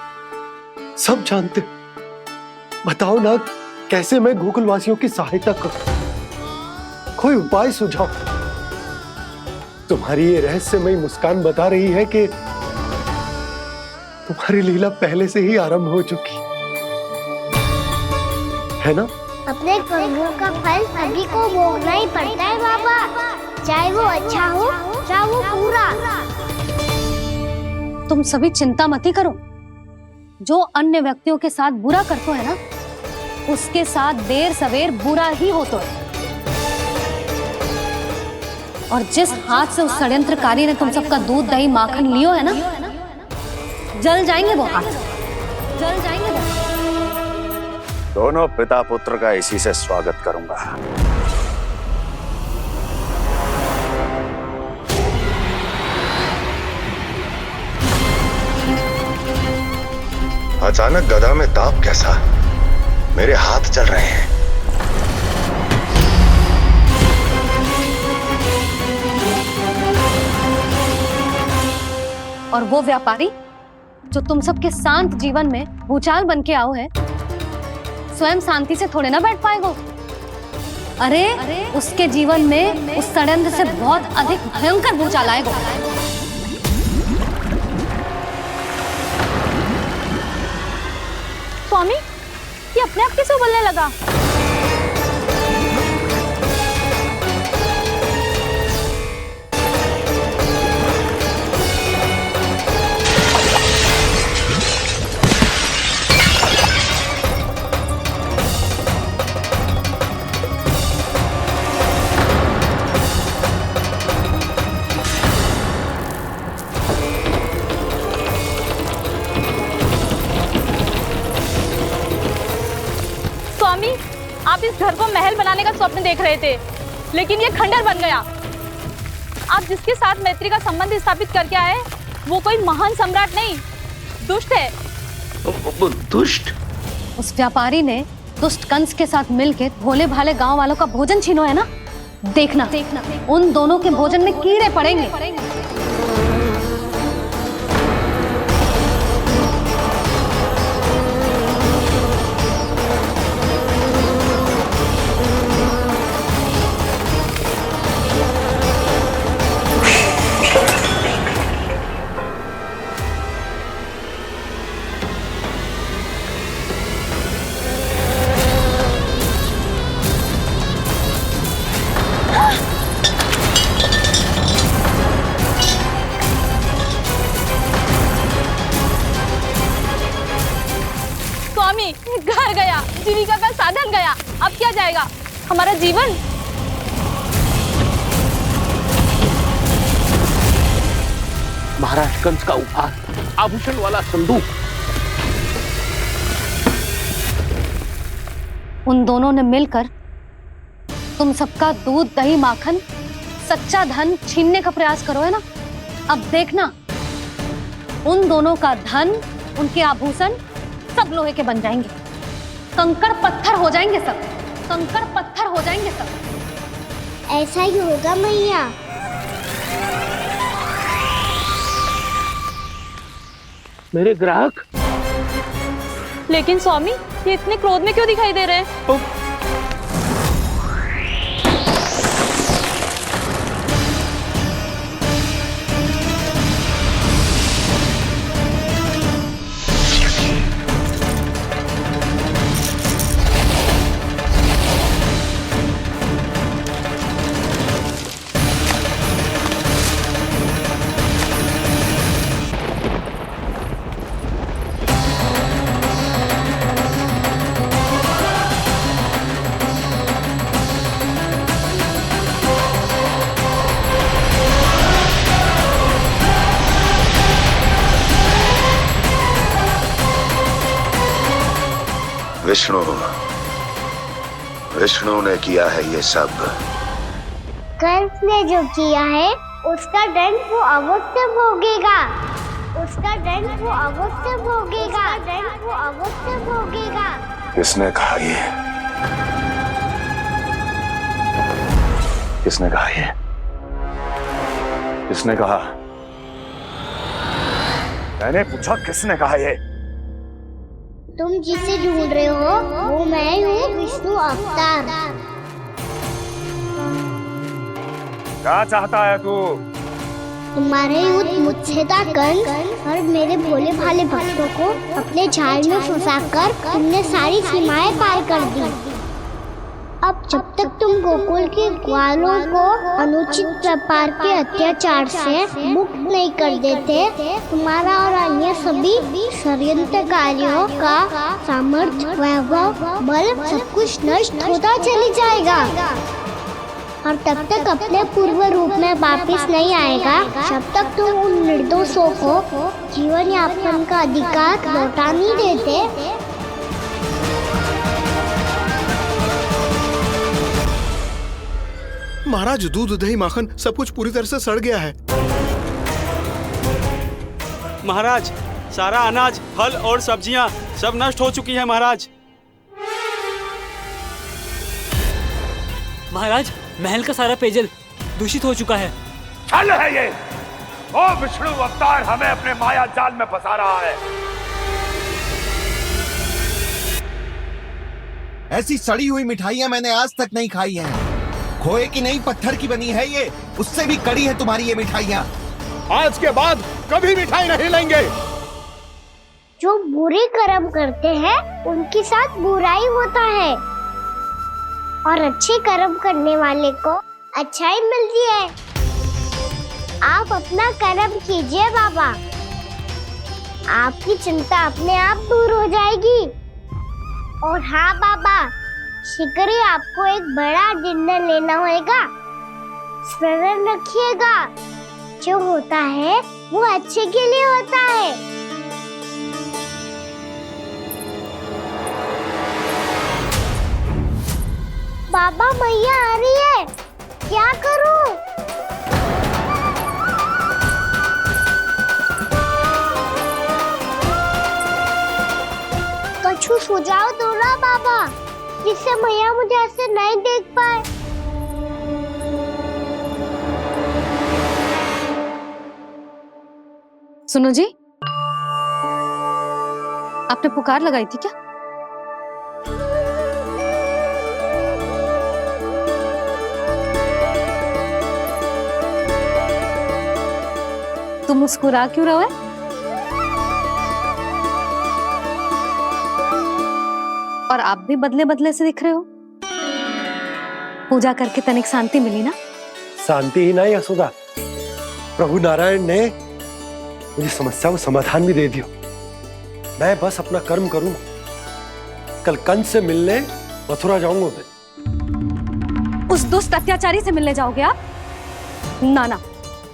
सब जानते हो। बताओ ना, कैसे मैं गोकुलवासियों की सहायता करूं? कोई उपाय सुझाओ। तुम्हारी ये रहस्यमयी मुस्कान बता रही है कि तुम्हारी लीला पहले से ही आरंभ हो चुकी है ना? अपने कर्मों का फल सभी को भोगना ही पड़ता है बाबा, चाहे वो अच्छा हो चाहे वो बुरा। तुम सभी चिंता मत ही करो। जो अन्य व्यक्तियों के साथ बुरा करते है ना, उसके साथ देर सवेर बुरा ही होता है। और जिस हाथ से उस षड्यंत्रकारी ने तुम सबका दूध दही माखन लियो है ना, जल जाएंगे वो हाथ, जल जाएंगे वो। दोनों पिता पुत्र का इसी से स्वागत करूंगा। अचानक गदा में ताप कैसा? मेरे हाथ चल रहे हैं। और वो व्यापारी जो तुम सबके शांत जीवन में भूचाल बन के आओ है, स्वयं शांति से थोड़े ना बैठ पाएगा। अरे उसके जीवन में उस षड्यंत्र से बहुत अधिक भयंकर भूचाल आएगा। स्वामी, ये अपने आप कैसे उबलने लगा? आप इस घर को महल बनाने का स्वप्न देख रहे थे, लेकिन ये खंडर बन गया। आप जिसके साथ मैत्री का संबंध स्थापित करके आए, वो कोई महान सम्राट नहीं, दुष्ट है। दुष्ट? उस व्यापारी ने दुष्ट कंस के साथ मिलकर भोले भाले गांव वालों का भोजन छीनो है ना। देखना उन दोनों के भोजन में कीड़े पड़ेंगे। घर गया, जीविका का साधन गया, अब क्या जाएगा हमारा जीवन? महाराज कंस का उपहार, आभूषण वाला संदूक। उन दोनों ने मिलकर तुम सबका दूध, दही, माखन, सच्चा धन छीनने का प्रयास करो है ना। अब देखना उन दोनों का धन, उनके आभूषण सब लोहे के बन जाएंगे, कंकड़ पत्थर हो जाएंगे सब, कंकड़ पत्थर हो जाएंगे सब। ऐसा ही होगा मैया। मेरे ग्राहक। लेकिन स्वामी, ये इतने क्रोध में क्यों दिखाई दे रहे हैं? विष्णु ने किया है ये सब। कंस ने जो किया है उसका दंड वो अवश्य भोगेगा, उसका दंड वो अवश्य भोगेगा, दंड वो अवश्य भोगेगा। किसने कहा ये? किसने कहा ये? किसने कहा? मैंने पूछा किसने कहा ये? तुम जिसे ढूंढ रहे हो वो मैं हूँ, विष्णु अवतार। क्या चाहता है तू? तुम्हारे युद्ध मुझसे था कंस, और मेरे भोले भाले भक्तों को अपने जाल में फंसाकर तुमने सारी सीमाएं पार कर दी। अब जब तक तुम गोकुल के ग्वालों को अनुचित प्रकार के अत्याचार से मुक्त नहीं कर देते, तुम्हारा और अन्य सभी षड्यंत्रकारियों का सामर्थ्य, वैभव, बल सब कुछ नष्ट होता चली जाएगा, और तब तक अपने पूर्व रूप में वापस नहीं आएगा जब तक तुम उन निर्दोषों को जीवन यापन का अधिकार लौटा नहीं देते। महाराज, दूध, दही, माखन सब कुछ पूरी तरह से सड़ गया है। महाराज, सारा अनाज, फल और सब्जियां सब नष्ट हो चुकी है महाराज। महाराज, महल का सारा पेयजल दूषित हो चुका है। छल है ये। ओ विष्णु अवतार हमें अपने माया जाल में फंसा रहा है। ऐसी सड़ी हुई मिठाइयां मैंने आज तक नहीं खाई हैं। खोए की नहीं, पत्थर की बनी है ये, उससे भी कड़ी है तुम्हारी ये मिठाइयां। आज के बाद कभी मिठाई नहीं लेंगे। जो बुरे कर्म करते हैं उनके साथ बुराई होता है और अच्छे कर्म करने वाले को अच्छाई मिलती है। आप अपना कर्म कीजिए बाबा, आपकी चिंता अपने आप दूर हो जाएगी। और हाँ बाबा, शीघ्र ही आपको एक बड़ा डिनर लेना होगा। स्मरण रखिएगा, जो होता है वो अच्छे के लिए होता है। बाबा मैया आ रही है, क्या करूं? कुछ सुझाव दो ना बाबा, जिससे मैया मुझे ऐसे नहीं देख पाए। सुनो जी, आपने पुकार लगाई थी क्या? तुम मुस्कुरा क्यों रहे हो? और आप भी बदले बदले से दिख रहे हो। पूजा करके तनिक शांति मिली ना? शांति ही नहीं यशोदा, प्रभु नारायण ने मुझे समस्या को समाधान भी दे दिया। मैं बस अपना कर्म करूं। कल कंस से मिलने मथुरा जाऊंगा मैं। उस दुष्ट अत्याचारी से मिलने जाओगे आप? ना ना,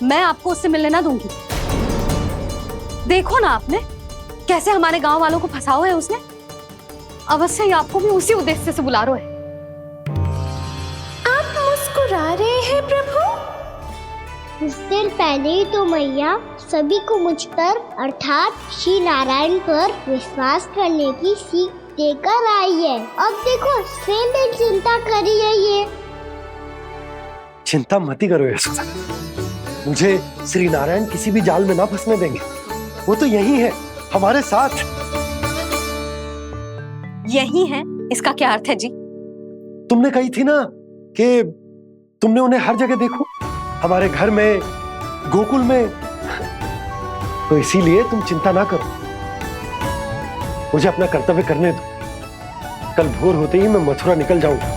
मैं आपको उससे मिलने ना दूंगी। देखो ना आपने कैसे हमारे गांव वालों को फंसाओ है उसने। अवश्य ही आपको भी उसी उद्देश्य से बुला रहा है। आप मुस्कुरा रहे हैं प्रभु? कुछ देर पहले ही तो मैया सभी को मुझ पर अर्थात श्री नारायण पर विश्वास करने की सीख देकर आई है। अब देखो स्वयं भी चिंता करी है ये। चिंता मत ही करो यशोदा, मुझे श्री नारायण किसी भी जाल में ना फंसने देंगे। वो तो यही है हमारे साथ। यही है, इसका क्या अर्थ है जी? तुमने कही थी ना कि तुमने उन्हें हर जगह देखो, हमारे घर में, गोकुल में। तो इसीलिए तुम चिंता ना करो, मुझे अपना कर्तव्य करने दो। कल भोर होते ही मैं मथुरा निकल जाऊंगा।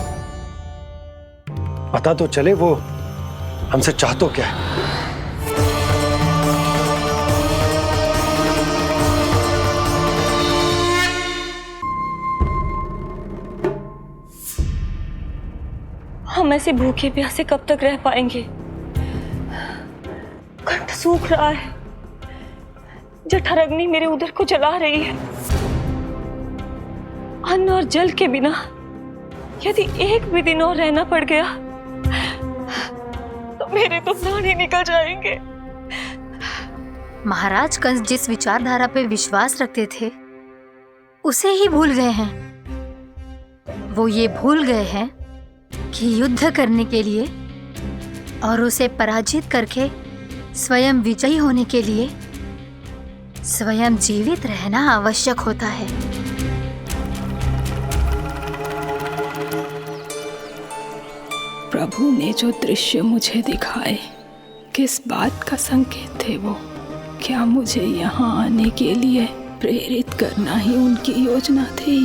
पता तो चले वो हमसे चाहतो क्या है। हम ऐसे भूखे प्यासे कब तक रह पाएंगे? कंठ सूख रहा है, जठराग्नि मेरे उदर को जला रही है। अन्न और जल के बिना यदि एक भी दिन और रहना पड़ गया तो मेरे तो प्राण ही निकल जाएंगे। महाराज कंस जिस विचारधारा पे विश्वास रखते थे उसे ही भूल गए हैं। वो ये भूल गए हैं कि युद्ध करने के लिए और उसे पराजित करके स्वयं विजयी होने के लिए स्वयं जीवित रहना आवश्यक होता है। प्रभु ने जो दृश्य मुझे दिखाए किस बात का संकेत थे वो? क्या मुझे यहाँ आने के लिए प्रेरित करना ही उनकी योजना थी?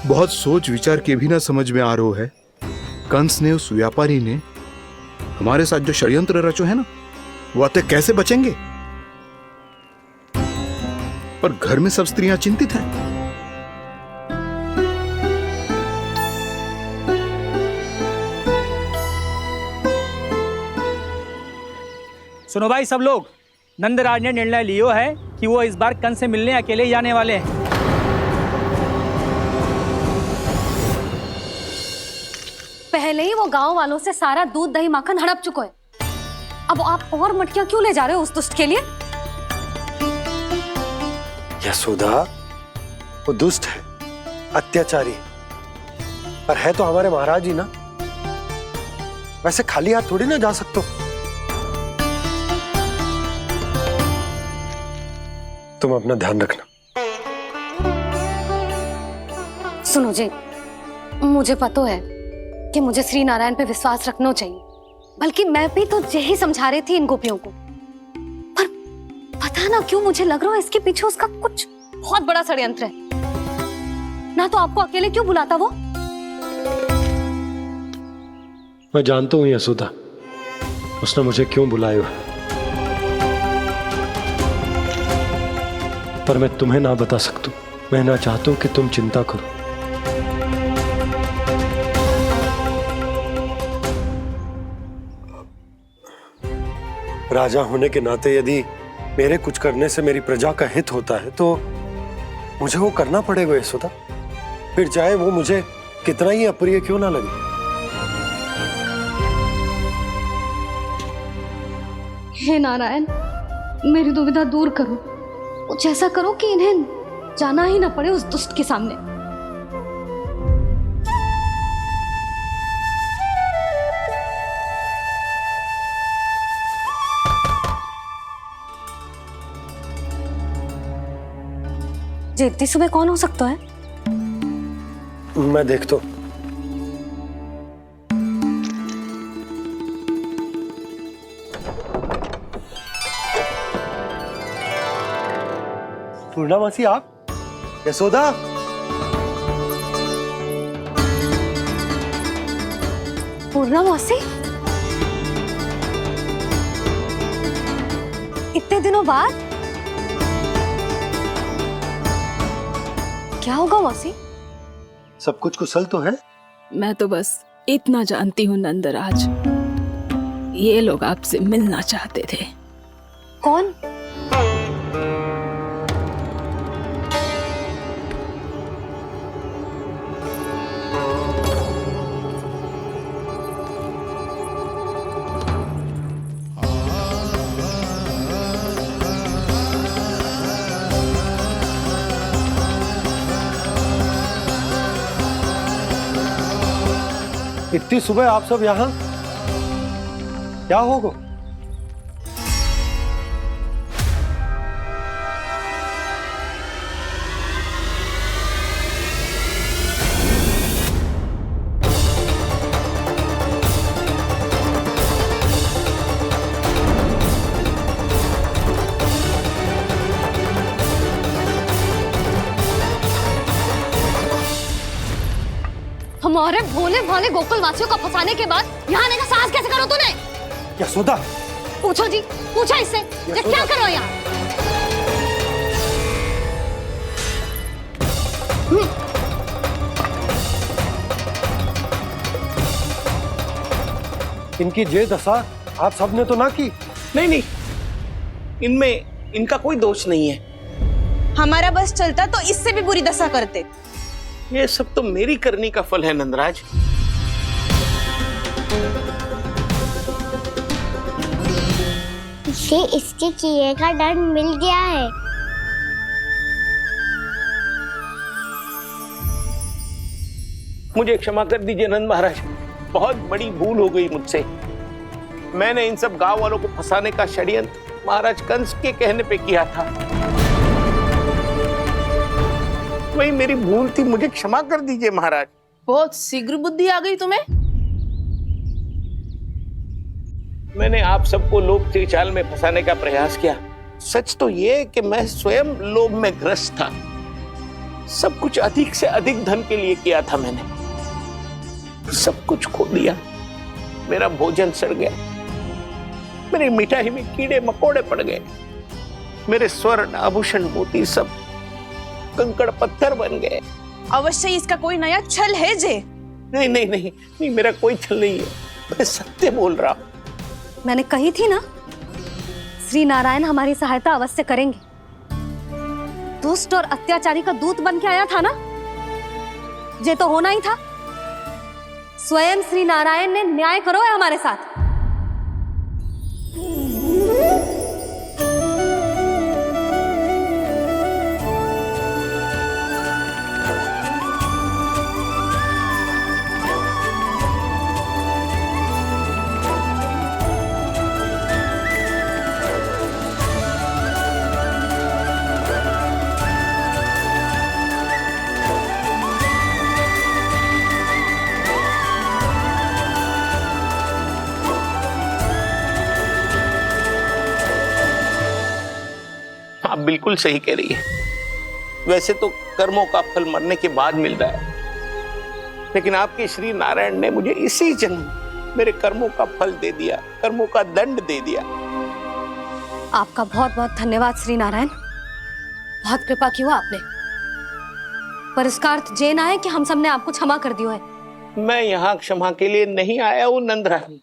बहुत सोच विचार के भी ना समझ में आ रहा है। कंस ने, उस व्यापारी ने हमारे साथ जो षड्यंत्र रचो है ना, वो आते कैसे बचेंगे? पर घर में सब स्त्रियां चिंतित हैं। सुनो भाई सब लोग, नंदराज ने निर्णय लियो है कि वो इस बार कंस से मिलने अकेले जाने वाले हैं। पहले ही वो गांव वालों से सारा दूध दही माखन हड़प चुका है। अब आप और मटकियां क्यों ले जा रहे हो उस दुष्ट के लिए? यशोदा, वो दुष्ट है, अत्याचारी, पर है तो हमारे महाराज ही ना। वैसे खाली हाथ थोड़ी ना जा सकते हो। तुम अपना ध्यान रखना। सुनो जी, मुझे पता है कि मुझे श्री नारायण पे विश्वास रखना चाहिए, बल्कि मैं भी तो यही समझा रही थी इन गोपियों को। पर पता ना क्यों मुझे लग रहा है इसके पीछे उसका कुछ बहुत बड़ा षड्यंत्र है। ना तो आपको अकेले क्यों बुलाता वो? मैं जानता हूं यशोदा, उसने मुझे क्यों बुलाया है, पर मैं तुम्हें ना बता सकता। मैं ना चाहता हूं कि तुम चिंता करो। राजा होने के नाते यदि मेरे कुछ करने से मेरी प्रजा का हित होता है तो मुझे वो करना पड़ेगा यशोदा, फिर चाहे वो मुझे कितना ही अप्रिय क्यों ना लगे। हे नारायण, मेरी दुविधा दूर करो। कुछ ऐसा करो कि इन्हें जाना ही ना पड़े उस दुष्ट के सामने। जी इतनी सुबह कौन हो सकता है? मैं देखता हूं। पूर्णामासी आप? यशोदा? पूर्णामासी? इतने दिनों बाद? क्या होगा मौसी? सब कुछ कुशल तो है? मैं तो बस इतना जानती हूँ नंदराज, ये लोग आपसे मिलना चाहते थे। कौन? इतनी सुबह आप सब यहाँ? क्या होगा? हमारे भोले भाले गोकुल वासियों को फंसाने के बाद यहाँ आने का साहस कैसे करो तूने? यशोदा! पूछो जी, पूछो इससे, ये क्या करो यहाँ? इनकी ये दशा आप सबने तो ना की? नहीं नहीं, इनमें इनका कोई दोष नहीं है। हमारा बस चलता तो इससे भी बुरी दशा करते। ये सब तो मेरी करनी का फल है नंदराज। इसे इसके किए का दंड मिल गया है। मुझे क्षमा कर दीजिए नंद महाराज, बहुत बड़ी भूल हो गई मुझसे। मैंने इन सब गांव वालों को फंसाने का षड्यंत्र महाराज कंस के कहने पे किया था। वही मेरी भूल थी, मुझे क्षमा कर दीजिए महाराज। बहुत शीघ्र बुद्धि आ गई तुम्हें। मैंने आप सबको लोभ त्रिचाल में फंसाने का प्रयास किया। सच तो ये कि मैं स्वयं लोभ में ग्रस्त था। सब कुछ अधिक से अधिक धन के लिए किया था मैंने। सब कुछ खो दिया। मेरा भोजन सड़ गया, मेरी मिठाई में कीड़े मकोड़े पड़ गए, मेरे स्वर्ण आभूषण मोती सब कंकड़ पत्थर बन गए। अवश्य इसका कोई नया छल है जे। नहीं नहीं नहीं नहीं, मेरा कोई छल नहीं है, मैं सत्य बोल रहा हूं। मैंने कही थी ना, श्री नारायण हमारी सहायता अवश्य करेंगे। दुष्ट और अत्याचारी का दूत बन के आया था ना, ये तो होना ही था। स्वयं श्री नारायण ने न्याय करो है हमारे साथ। आप बिल्कुल सही कह रही है। वैसे तो कर्मों का फल मरने के बाद मिल रहा है, लेकिन आपके श्री नारायण ने मुझे इसी जन्म मेरे कर्मों का फल दे दिया, कर्मों का दंड दे दिया। आपका बहुत बहुत धन्यवाद श्री नारायण, बहुत कृपा की हो आपने। पर इसका अर्थ ये ना है कि हम सबने आपको क्षमा कर दियो है। मैं यहाँ क्षमा के लिए नहीं आया हूँ नंदरानी।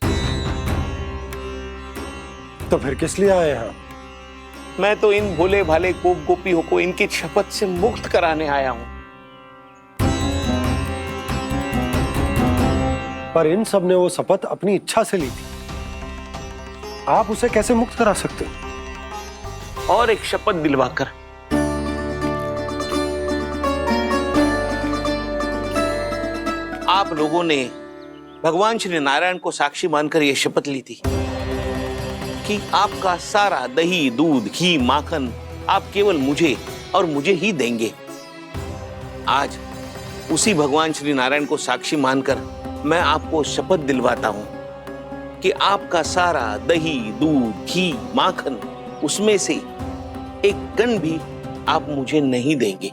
तो फिर किस लिए आए हैं? मैं तो इन भोले भाले गोप गोपियों को इनकी शपथ से मुक्त कराने आया हूँ। पर इन सब ने वो शपथ अपनी इच्छा से ली थी, आप उसे कैसे मुक्त करा सकते? और एक शपथ दिलवाकर। आप लोगों ने भगवान श्री नारायण को साक्षी मानकर यह शपथ ली थी कि आपका सारा दही, दूध, घी, माखन आप केवल मुझे और मुझे ही देंगे। आज उसी भगवान श्री नारायण को साक्षी मानकर मैं आपको शपथ दिलवाता हूं कि आपका सारा दही, दूध, घी, माखन उसमें से एक कण भी आप मुझे नहीं देंगे।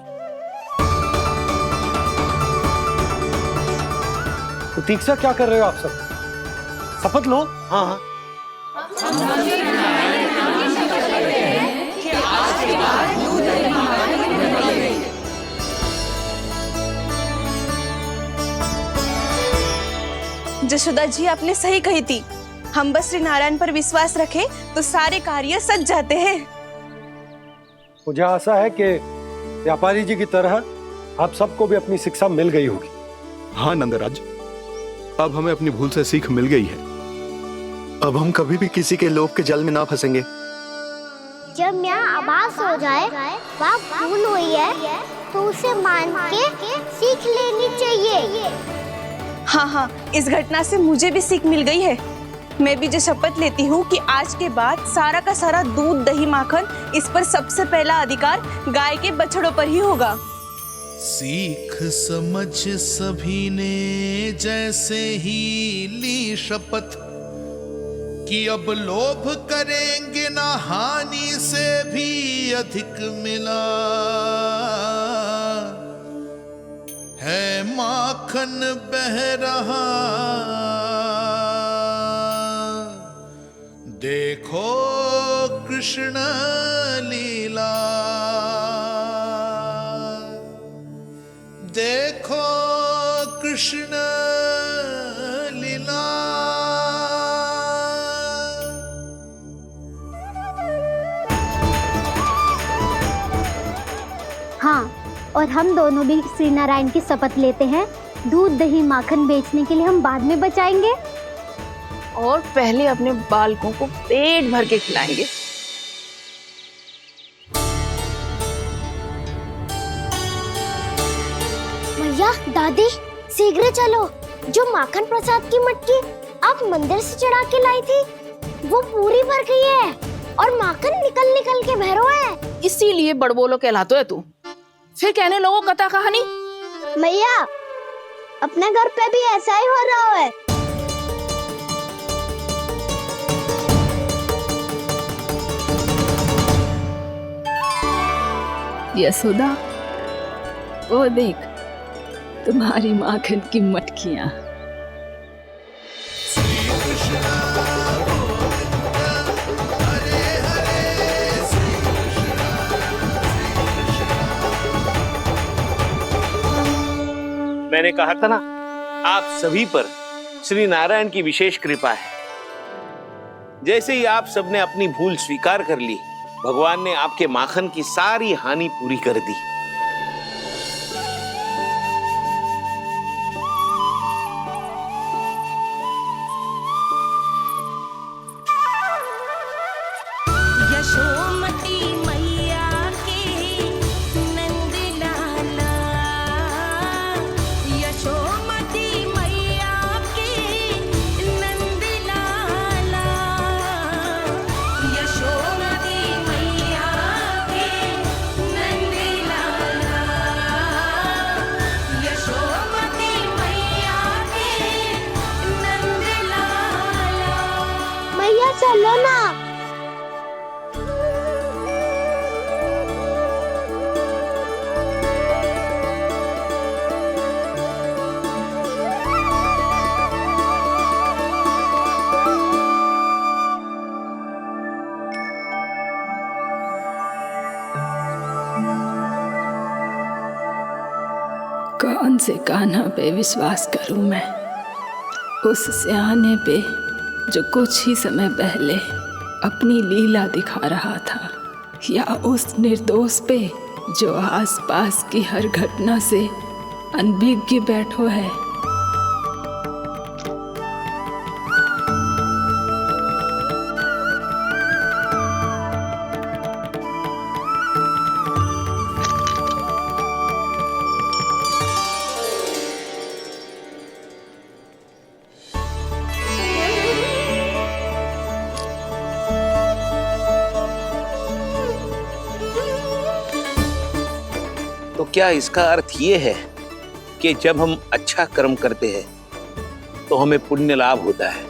प्रतीक्षा क्या कर रहे हो आप सब? शपथ लो। हाँ जशोदा जी, आपने सही कही थी। हम बस श्री नारायण पर विश्वास रखें तो सारे कार्य सज जाते हैं। मुझे आशा है कि व्यापारी जी की तरह आप सबको भी अपनी शिक्षा मिल गई होगी। हाँ नंदराज, अब हमें अपनी भूल से सीख मिल गई है। अब हम कभी भी किसी के लोभ के जल में ना फंसेंगे। जब यहाँ आभास हो जाए वहाँ भूल हुई है तो उसे मान के सीख लेनी चाहिए। हाँ हाँ, इस घटना से मुझे भी सीख मिल गई है। मैं भी जो शपथ लेती हूँ कि आज के बाद सारा का सारा दूध, दही, माखन इस पर सबसे पहला अधिकार गाय के बछड़ों पर ही होगा। सीख समझ सभी ने जैसे ही ली शपथ कि अब लोभ करेंगे ना हानि से भी अधिक मिला है, माखन बह रहा देखो कृष्ण लीला, देखो कृष्ण लीला। हाँ, और हम दोनों भी श्री नारायण की शपथ लेते हैं, दूध, दही, माखन बेचने के लिए हम बाद में बचाएंगे और पहले अपने बालकों को पेट भर के खिलाएंगे। भैया, दादी, शीघ्र चलो। जो माखन प्रसाद की मटकी आप मंदिर से चढ़ा के लाई थी वो पूरी भर गई है और माखन निकल निकल के भरो है। इसीलिए बड़बोलो कहलाते है तू। फिर कहने लोगों कथा कहानी। भैया, अपने घर पे भी ऐसा ही हो रहा है। यशोदा, वो देख तुम्हारी माखन की मटकियां। मैंने कहा था ना, आप सभी पर श्री नारायण की विशेष कृपा है। जैसे ही आप सबने अपनी भूल स्वीकार कर ली, भगवान ने आपके माखन की सारी हानि पूरी कर दी। यशोमती मैया के नंद लाला, यशोमती मैया के नंद लाला, यशोमती मैया के नंद लाला। कौन से कान्हा पे विश्वास करूं मैं? उस सियाने पे जो कुछ ही समय पहले अपनी लीला दिखा रहा था, या उस निर्दोष पे जो आसपास की हर घटना से अनभिज्ञ बैठो है? तो क्या इसका अर्थ ये है कि जब हम अच्छा कर्म करते हैं तो हमें पुण्य लाभ होता है,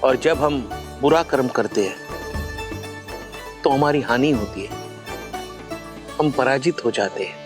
और जब हम बुरा कर्म करते हैं तो हमारी हानि होती है, हम पराजित हो जाते हैं?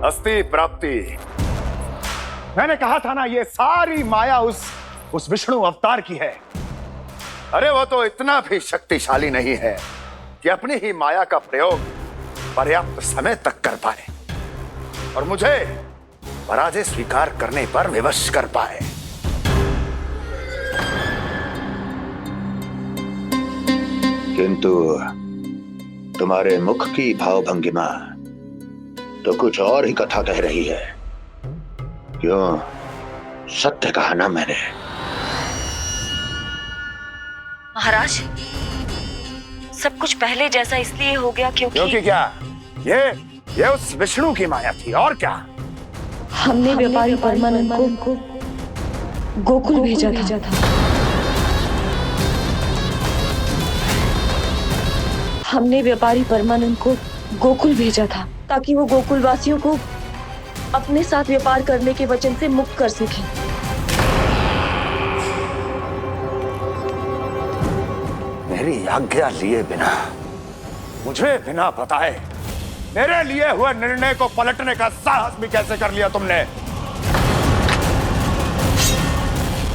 अस्ति प्राप्ति। मैंने कहा था ना, ये सारी माया उस विष्णु अवतार की है। अरे वो तो इतना भी शक्तिशाली नहीं है कि अपनी ही माया का प्रयोग पर्याप्त समय तक कर पाए और मुझे पराजय स्वीकार करने पर विवश कर पाए। किंतु तुम्हारे मुख की भावभंगिमा तो कुछ और ही कथा कह रही है। क्यों? सत्य कहा ना मैंने। महाराज, सब कुछ पहले जैसा इसलिए हो गया क्योंकि क्या? ये उस विष्णु की माया थी, और क्या? हमने व्यापारी परमानंद को गोकुल भेजा था। हमने व्यापारी परमानंद को गोकुल भेजा था ताकि वो गोकुल वासियों को अपने साथ व्यापार करने के वचन से मुक्त कर सके। मेरी आज्ञा लिए बिना, मुझे बिना बताए मेरे लिए हुए निर्णय को पलटने का साहस भी कैसे कर लिया तुमने?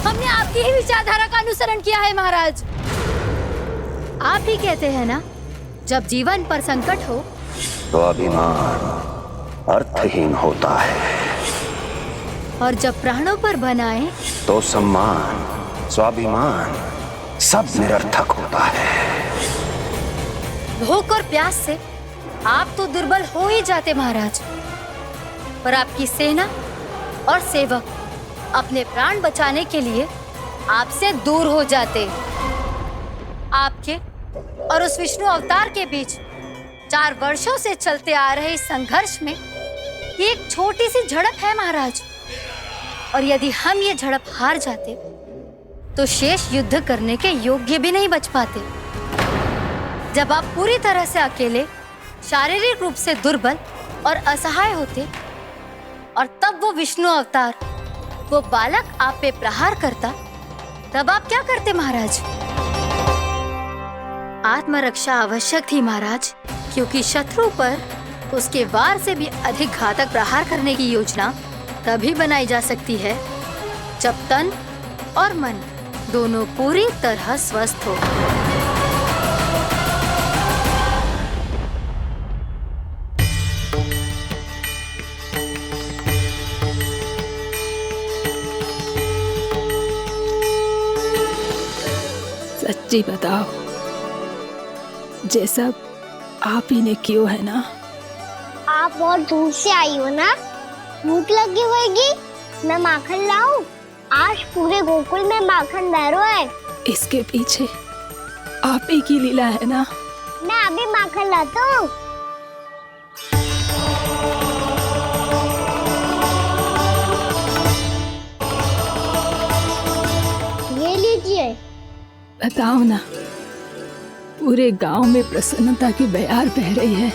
हमने आपकी ही विचारधारा का अनुसरण किया है महाराज। आप ही कहते हैं ना, जब जीवन पर संकट हो तो अभिमान अर्थहीन होता है, और जब प्राणों पर बनाए तो सम्मान स्वाभिमान सब निरर्थक होता है। भूख और प्यास से आप तो दुर्बल हो ही जाते महाराज, पर आपकी सेना और सेवक अपने प्राण बचाने के लिए आपसे दूर हो जाते। आपके और उस विष्णु अवतार के बीच 4 वर्षों से चलते आ रहे इस संघर्ष में ये एक छोटी सी झड़प है महाराज, और यदि हम ये झड़प हार जाते तो शेष युद्ध करने के योग्य भी नहीं बच पाते। जब आप पूरी तरह से अकेले, शारीरिक रूप से दुर्बल और असहाय होते, और तब वो विष्णु अवतार, वो बालक आप पे प्रहार करता, तब आप क्या करते महाराज? आत्मरक्षा आवश्यक थी महाराज, क्योंकि शत्रु पर उसके वार से भी अधिक घातक प्रहार करने की योजना तभी बनाई जा सकती है जब तन और मन दोनों पूरी तरह स्वस्थ हो। सच्ची बताओ, ये सब आप ही ने क्यों है ना? आप बहुत दूर से आई हो ना, भूख लगी होगी। मैं माखन लाऊं? आज पूरे गोकुल में माखन बह है। इसके पीछे आप ही की लीला है ना? मैं अभी माखन लाता हूँ। ये लीजिए। बताओ ना, पूरे गांव में प्रसन्नता की बयार बह रही है।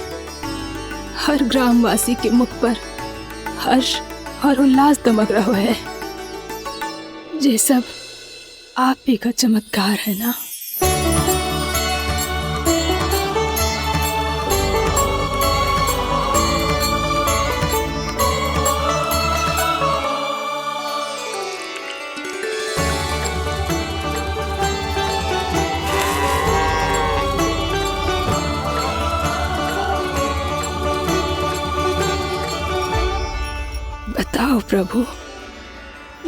हर ग्रामवासी के मुख पर हर्ष और उल्लास दमक रहा है। ये सब आप ही का चमत्कार है ना। बताओ प्रभु,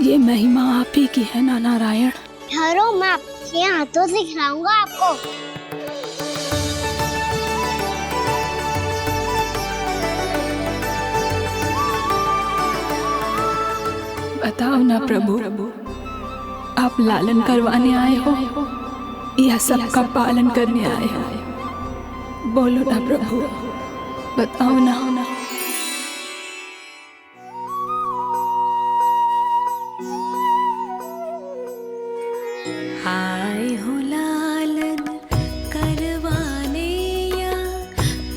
ये महिमा आप ही की है ना नारायण? ठहरो, मैं आपके हाथों से खिलाऊंगा आपको। बताओ ना प्रभु, आप लालन करवाने आए हो या सबका पालन करने आए हो? बोलो ना प्रभु, बताओ ना। आए हो लालन करवाने या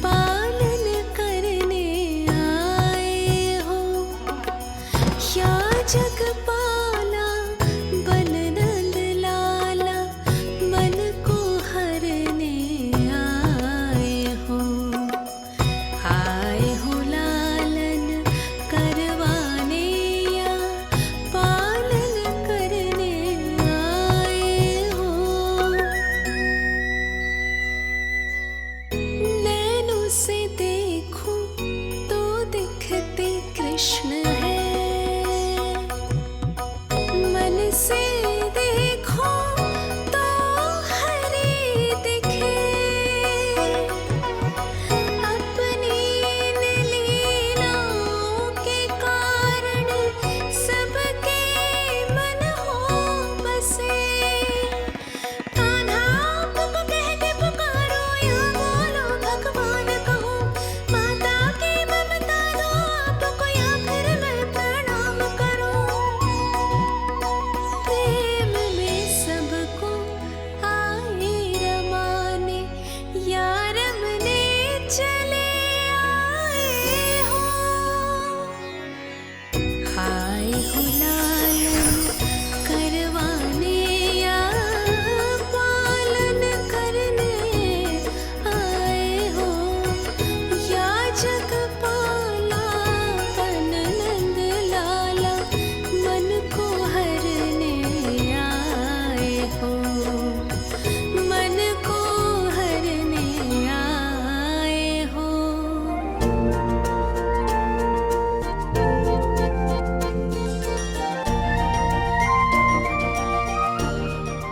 पालन करने आए हो, या जगपाला बन नंद लाला मन को हरने आए हो। आए हो लालन करवाने या पालन करने आए हो। नैनों से देखूं तो दिखते कृष्ण है, मन से देखो तो हरे दिखे। अपनी इन लीलाओं के कारण सबके मन हो बसे। कान्हा आपको कह के पुकारो या बोलो भगवान कहो, माता की ममता दो आपको या फिर मैं प्रणाम करूं। प्रेम में सबको आए रमाने, या रमने चले आए हो। आए हो लालन करवाने या पालन करने आए हो, या जगपाला बन नंद लाला मन को हरने आए हो। मन को हरने आए हो।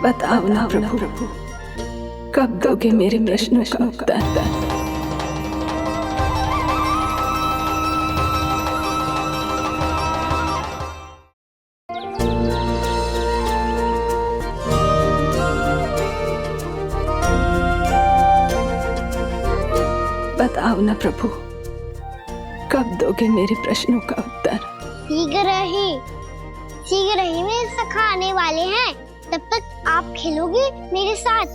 बताओ ना प्रभु, कब दोगे मेरे प्रश्नों का उत्तर? बताओ ना प्रभु, कब दोगे मेरे प्रश्नों का उत्तर? शीघ्र ही मेरे सखा आने वाले हैं, तब तक आप खेलोगे मेरे साथ।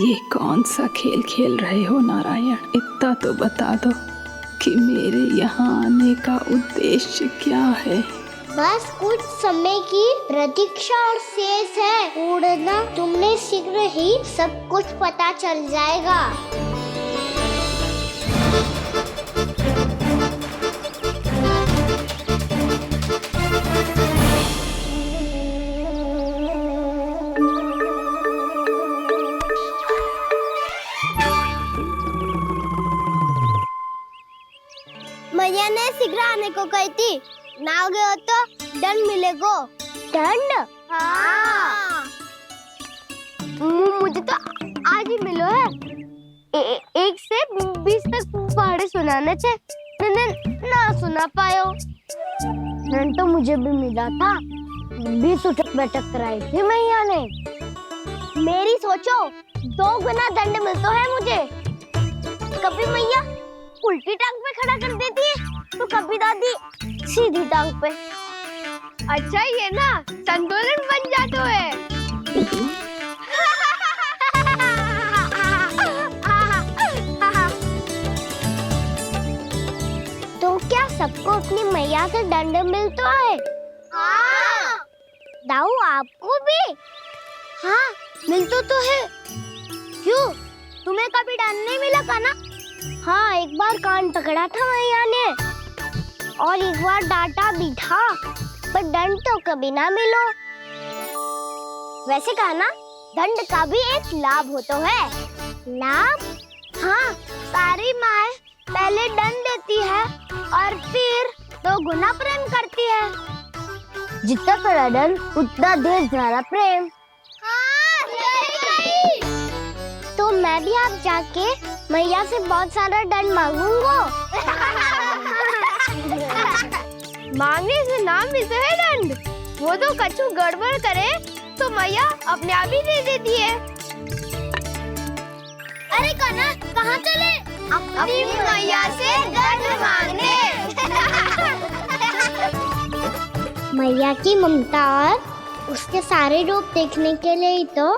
ये कौन सा खेल खेल रहे हो नारायण? इतना तो बता दो कि मेरे यहाँ आने का उद्देश्य क्या है? बस कुछ समय की प्रतीक्षा और शेष है। उड़ना तुमने शीघ्र ही सब कुछ पता चल जाएगा। मैया ने शीघ्र आने को कही थी, ना हो गए हो तो दंड मिलेगा। दंड? हाँ। मुझे तो आज ही मिलो है। 1 से 20 तक पहाड़े सुनाने थे, ना सुना पायो। दंड तो मुझे भी मिला था, 20 उठक बैठक कराई थी मैया ने। मेरी सोचो 2 गुना दंड मिलता है मुझे। कभी मैया उल्टी टांग पे खड़ा कर देती है, तो कभी दादी सीधी टांग पे। अच्छा ये ना संतुलन बन जाता है। मैया से दंड मिलता है। हाँ। दाऊ आपको भी? हाँ मिलता तो है। क्यों, तुम्हें कभी दंड नहीं मिला का ना? हाँ एक बार कान पकड़ा था मैया ने और एक बार डांटा भी था, पर दंड तो कभी ना मिलो। वैसे कहा ना, दंड का भी एक लाभ होता है। लाभ? हाँ, सारी माँ पहले दंड देती है और फिर 2 गुना प्रेम करती है। जितना बड़ा दंड उतना ढेर सारा प्रेम। हाँ, सही कही। तो मैं भी आप जाके मैया से बहुत सारा दंड मांगूंगा। मांगने से नाम मिलता है दंड। वो तो कछु गड़बड़ करे तो मैया अपने आप ही दे देती है। अरे कना, कहाँ चले? अपनी मैया से दंड मांगने। मैया की ममता और उसके सारे रूप देखने के लिए ही तो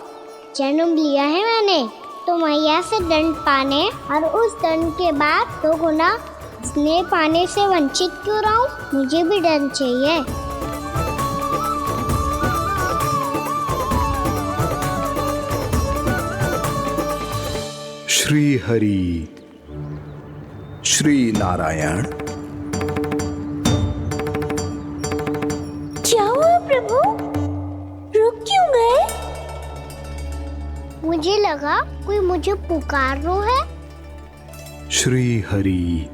जन्म लिया है मैंने। तो मैया से दंड पाने और उस दंड के बाद 2 गुना स्नेह पाने से वंचित क्यों रहूं? मुझे भी दंड चाहिए। श्री हरि श्री नारायण। क्या हुआ प्रभु, रुक क्यों गए? मुझे लगा कोई मुझे पुकार रहा है। श्री हरि।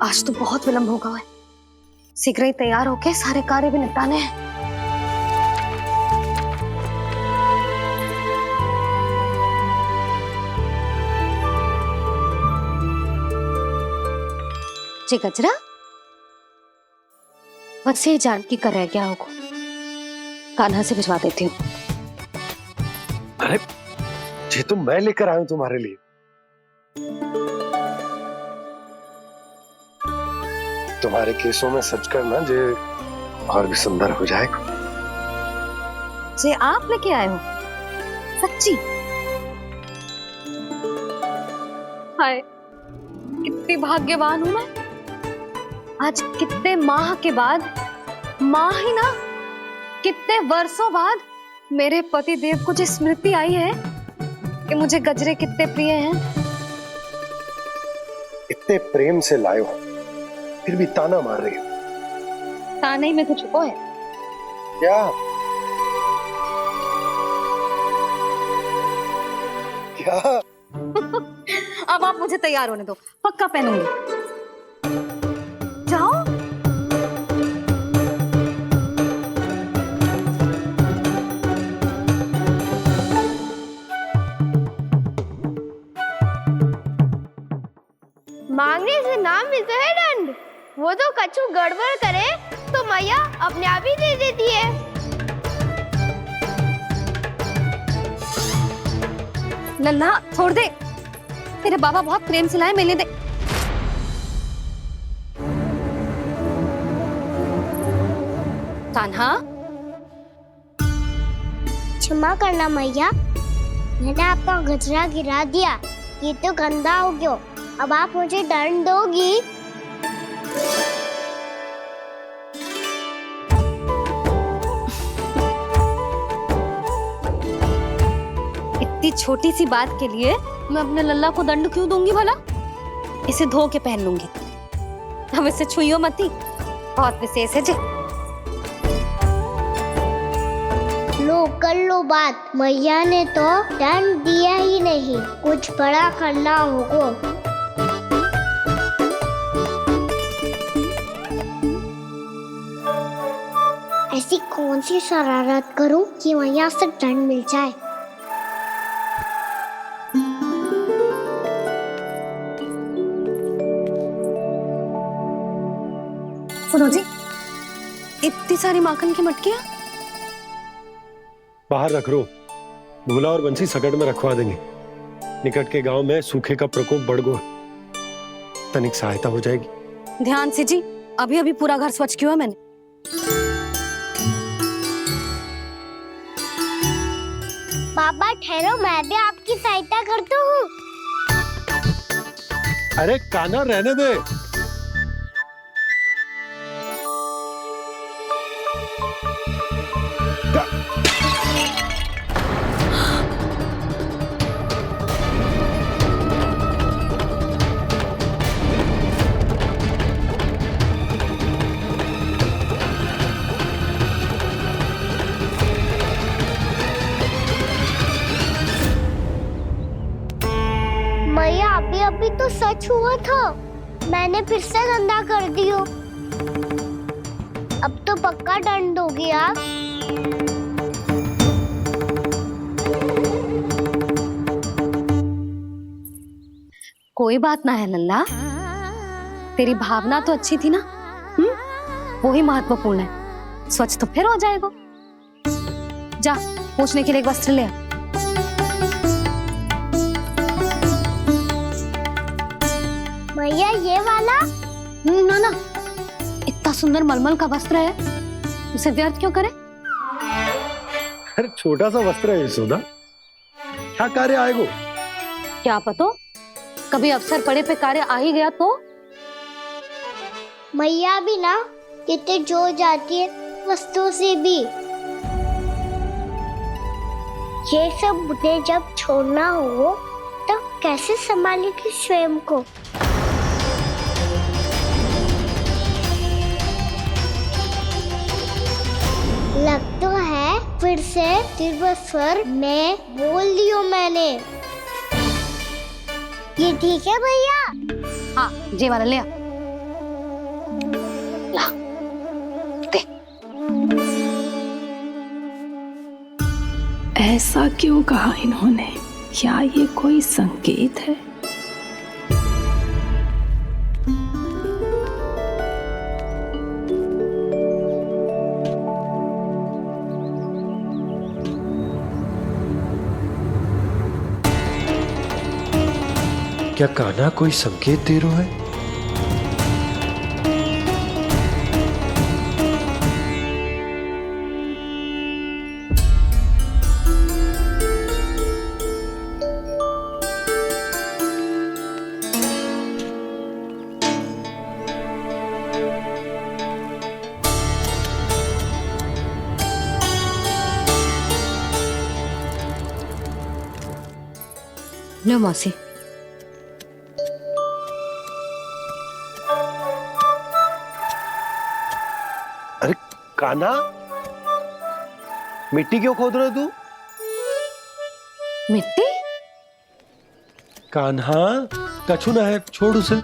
आज तो बहुत विलंब होगा है। शीघ्र ही तैयार होके सारे कार्य भी निपटाने हैं। जी गजरा, बस ये जान की कर रह गया होगा, कान्हा से भिजवा देती हूँ। अरे ये तो मैं लेकर आया हूं तुम्हारे लिए। तुम्हारे केसों में सच करना जे और भी सुंदर हो जाएगा। जे आप लेके आए हो? सच्ची? हाय, कितनी भाग्यवान हूं मैं। आज कितने माह के बाद, माह ही ना, कितने वर्षों बाद मेरे पति देव को जो स्मृति आई है कि मुझे गजरे कितने प्रिय हैं। इतने प्रेम से लाए हो, फिर भी ताना मार रही हो। ताने में कुछ छुपो है क्या? क्या? अब आप मुझे तैयार होने दो, पक्का पहनूंगी। जाओ। मांगने से नाम मिलता है दंड। वो तो कछु गड़बड़ करे तो मैया अपने आप ही दे देती है। लल्ला छोड़ दे, तेरे बाबा बहुत प्रेम से लाए, मिलने दे। कान्हा, क्षमा करना मैया, मैंने आपका गजरा गिरा दिया, ये तो गंदा हो गया। अब आप मुझे दंड दोगी? इतनी छोटी सी बात के लिए मैं अपने लल्ला को दंड क्यों दूंगी भला? इसे धो के पहन लूंगी। हम इसे छुइयो मती, बहुत विशेष है जी। लो कर लो बात, मैया ने तो दंड दिया ही नहीं, कुछ बड़ा करना होगा। ऐसी कौन सी शरारत करूं कि मैया से दंड मिल जाए? सुनो जी, इतनी सारी माखन की मटकियां, बाहर रख रो, भूला और बंसी सकट में रखवा देंगे। निकट के गांव में सूखे का प्रकोप बढ़ गो, तनिक सहायता हो जाएगी। ध्यान से जी, अभी अभी पूरा घर स्वच्छ किया है मैंने। पापा ठहरो, मैं भी आपकी सहायता करता हूँ। अरे कान्हा रहने दे। मैया अभी तो सच हुआ था, मैंने फिर से गंदा कर दियो। अब तो पक्का दंड दोगे आप। कोई बात ना है लल्ला, तेरी भावना तो अच्छी थी ना, वो ही महत्वपूर्ण है। स्वच्छ तो फिर हो जाएगा। जा पोंछने के लिए एक वस्त्र ले आ। भैया ये वाला? ना ना, इतना सुंदर मलमल का वस्त्र है, उसे व्यर्थ क्यों करे? अरे छोटा सा वस्त्र है यशोदा, क्या कार्य आएगो? क्या पता, कभी अवसर पड़े पे कार्य आ ही गया तो। मैया भी ना कितने जो जाती है वस्तुओं से भी। ये सब मुझे जब छोड़ना हो तो कैसे संभालेगी स्वयं को? लग तो है फिर से तिरस्वर में बोल दियो मैंने। ये ठीक है भैया? हाँ, ये वाला ले आ। ला, दे। ऐसा क्यों कहा इन्होंने? क्या ये कोई संकेत है? क्या कान्हा कोई संकेत दे रहा है? लो मौसी। अरे कान्हा, मिट्टी क्यों खोद रहा तू? मिट्टी? कान्हा, कछु ना है, छोड़ उसे।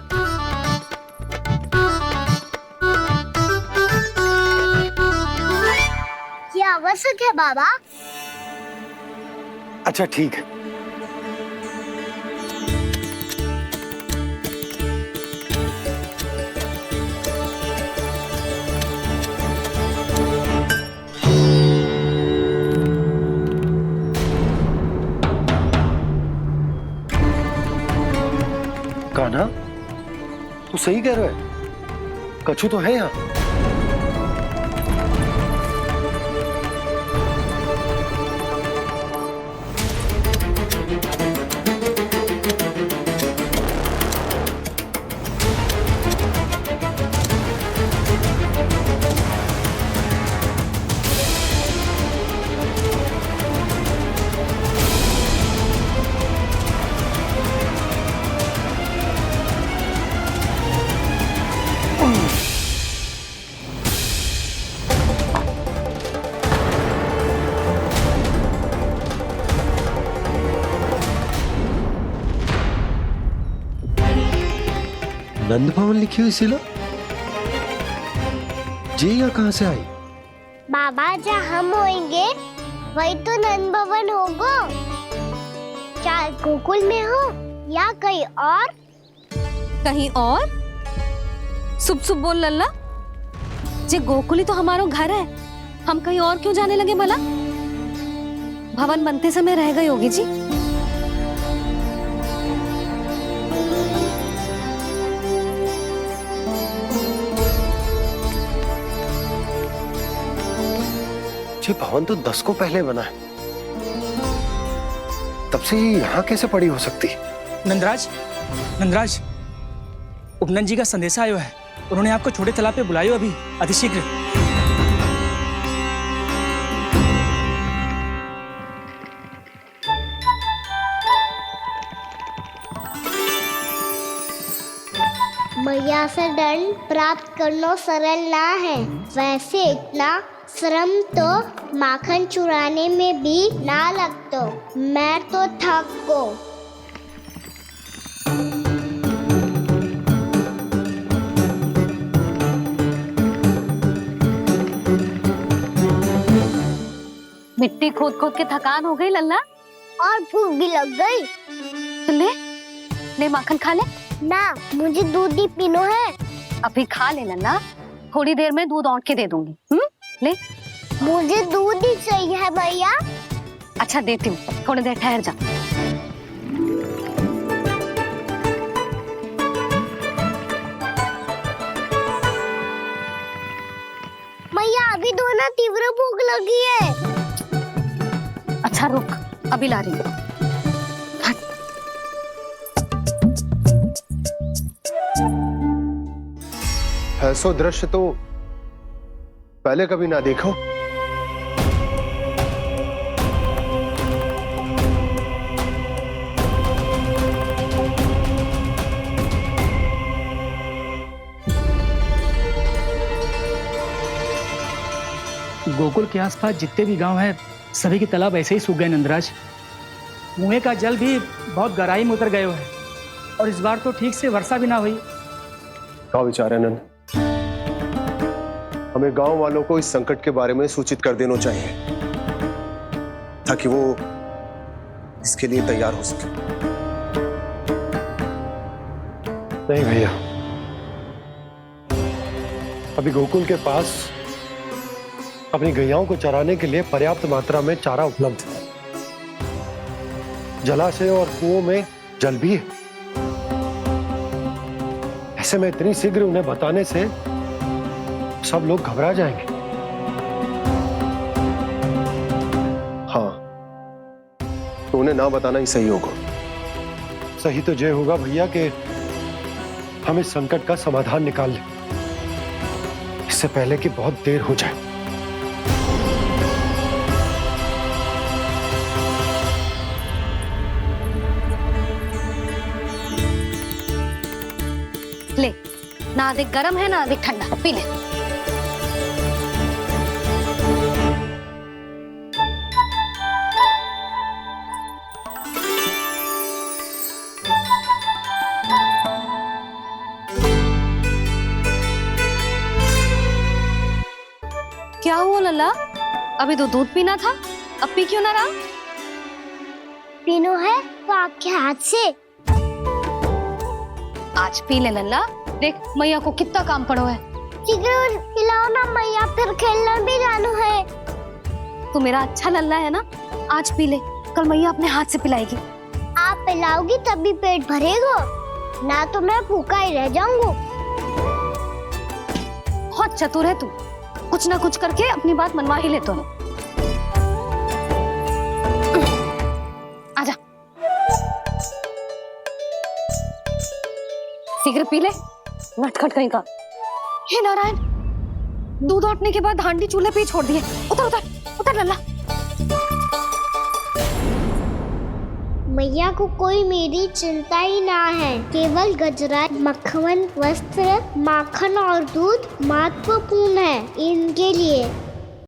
ये आवश्यक है बाबा। अच्छा ठीक है। कान्हा, तू सही कह रहा है, कछु तो है यहाँ। नंद भवन लिखी हुई सिला, जी यहाँ कहाँ से आई? बाबा जहाँ हम होंगे वही तो नंद भवन होगा। चाहे गोकुल में हो या कहीं और। कहीं और? सुब सुब बोल लल्ला, जे गोकुली तो हमारो घर है, हम कहीं और क्यों जाने लगे भला? भवन बनते समय रह गई होगी जी। ये भवन तो 10 को पहले बना है, तब से ये यहाँ कैसे पड़ी हो सकती? नंदराज, नंदराज, उपनंद जी का संदेशा आयो है। उन्होंने आपको छोटे तालाब पे बुलायो अभी, अतिशीघ्र। मैया से दंड प्राप्त करना सरल ना है, वैसे इतना श्रम तो माखन चुराने में भी ना लगतो। मैं तो थक गो। मिट्टी खोद खोद के थकान हो गई लल्ला, और भूख भी लग गई। तो ले माखन खा ले। ना, मुझे दूध ही पीनो है। अभी खा ले लल्ला, थोड़ी देर में दूध औंट के दे दूंगी। ले। मुझे दूध ही चाहिए है भैया। अच्छा देती हूँ, थोड़ी देर ठहर जा। भैया अभी तो ना तीव्र भूख लगी है। अच्छा रुक, अभी ला रही हूँ। ऐसा दृश्य तो पहले कभी ना देखो। गोकुल के आसपास जितने भी गांव हैं, सभी के तालाब ऐसे ही सूख गए नंदराज। कुएं का जल भी बहुत गहराई में उतर गए है, और इस बार तो ठीक से वर्षा भी ना हुई। क्या विचार है नंद? हमें गांव वालों को इस संकट के बारे में सूचित कर देना चाहिए, ताकि वो इसके लिए तैयार हो सके। नहीं भैया, अभी गोकुल के पास अपनी गैयाओं को चराने के लिए पर्याप्त मात्रा में चारा उपलब्ध है। जलाशय और कुओं में जल भी है। ऐसे में इतनी शीघ्र उन्हें बताने से सब लोग घबरा जाएंगे। हाँ, तो उन्हें ना बताना ही सही होगा। सही तो ये होगा भैया कि हम इस संकट का समाधान निकाल लें, इससे पहले कि बहुत देर हो जाए। ले, ना अधिक गर्म है ना अधिक ठंडा, पी ले। क्या हुआ लल्ला? अभी तो दूध पीना था, अब पी क्यों ना रहा? पीनो है तो आपके हाथ से। आज पी ले लल्ला, देख मैया को कितना काम पड़ो है। शीघ्र पिलाओ ना मैया, फिर खेलने भी जाना है। तू मेरा अच्छा लल्ला है ना, आज पी ले, कल मैया अपने हाथ से पिलाएगी। आप पिलाओगी तभी पेट भरेगा, ना तो मैं भूखा ही रह जाऊंगा। बहुत चतुर है तू, कुछ ना कुछ करके अपनी बात मनवा ही लेता है। आजा, शीघ्र पी ले, नटखट कहीं का। हे नारायण, दूध औटने के बाद हांडी चूल्हे पे ही छोड़ दिए। उतर उतर उतर लल्ला। मैया को कोई मेरी चिंता ही ना है, केवल गजरा, मक्खन, वस्त्र, माखन और दूध महत्वपूर्ण है इनके लिए।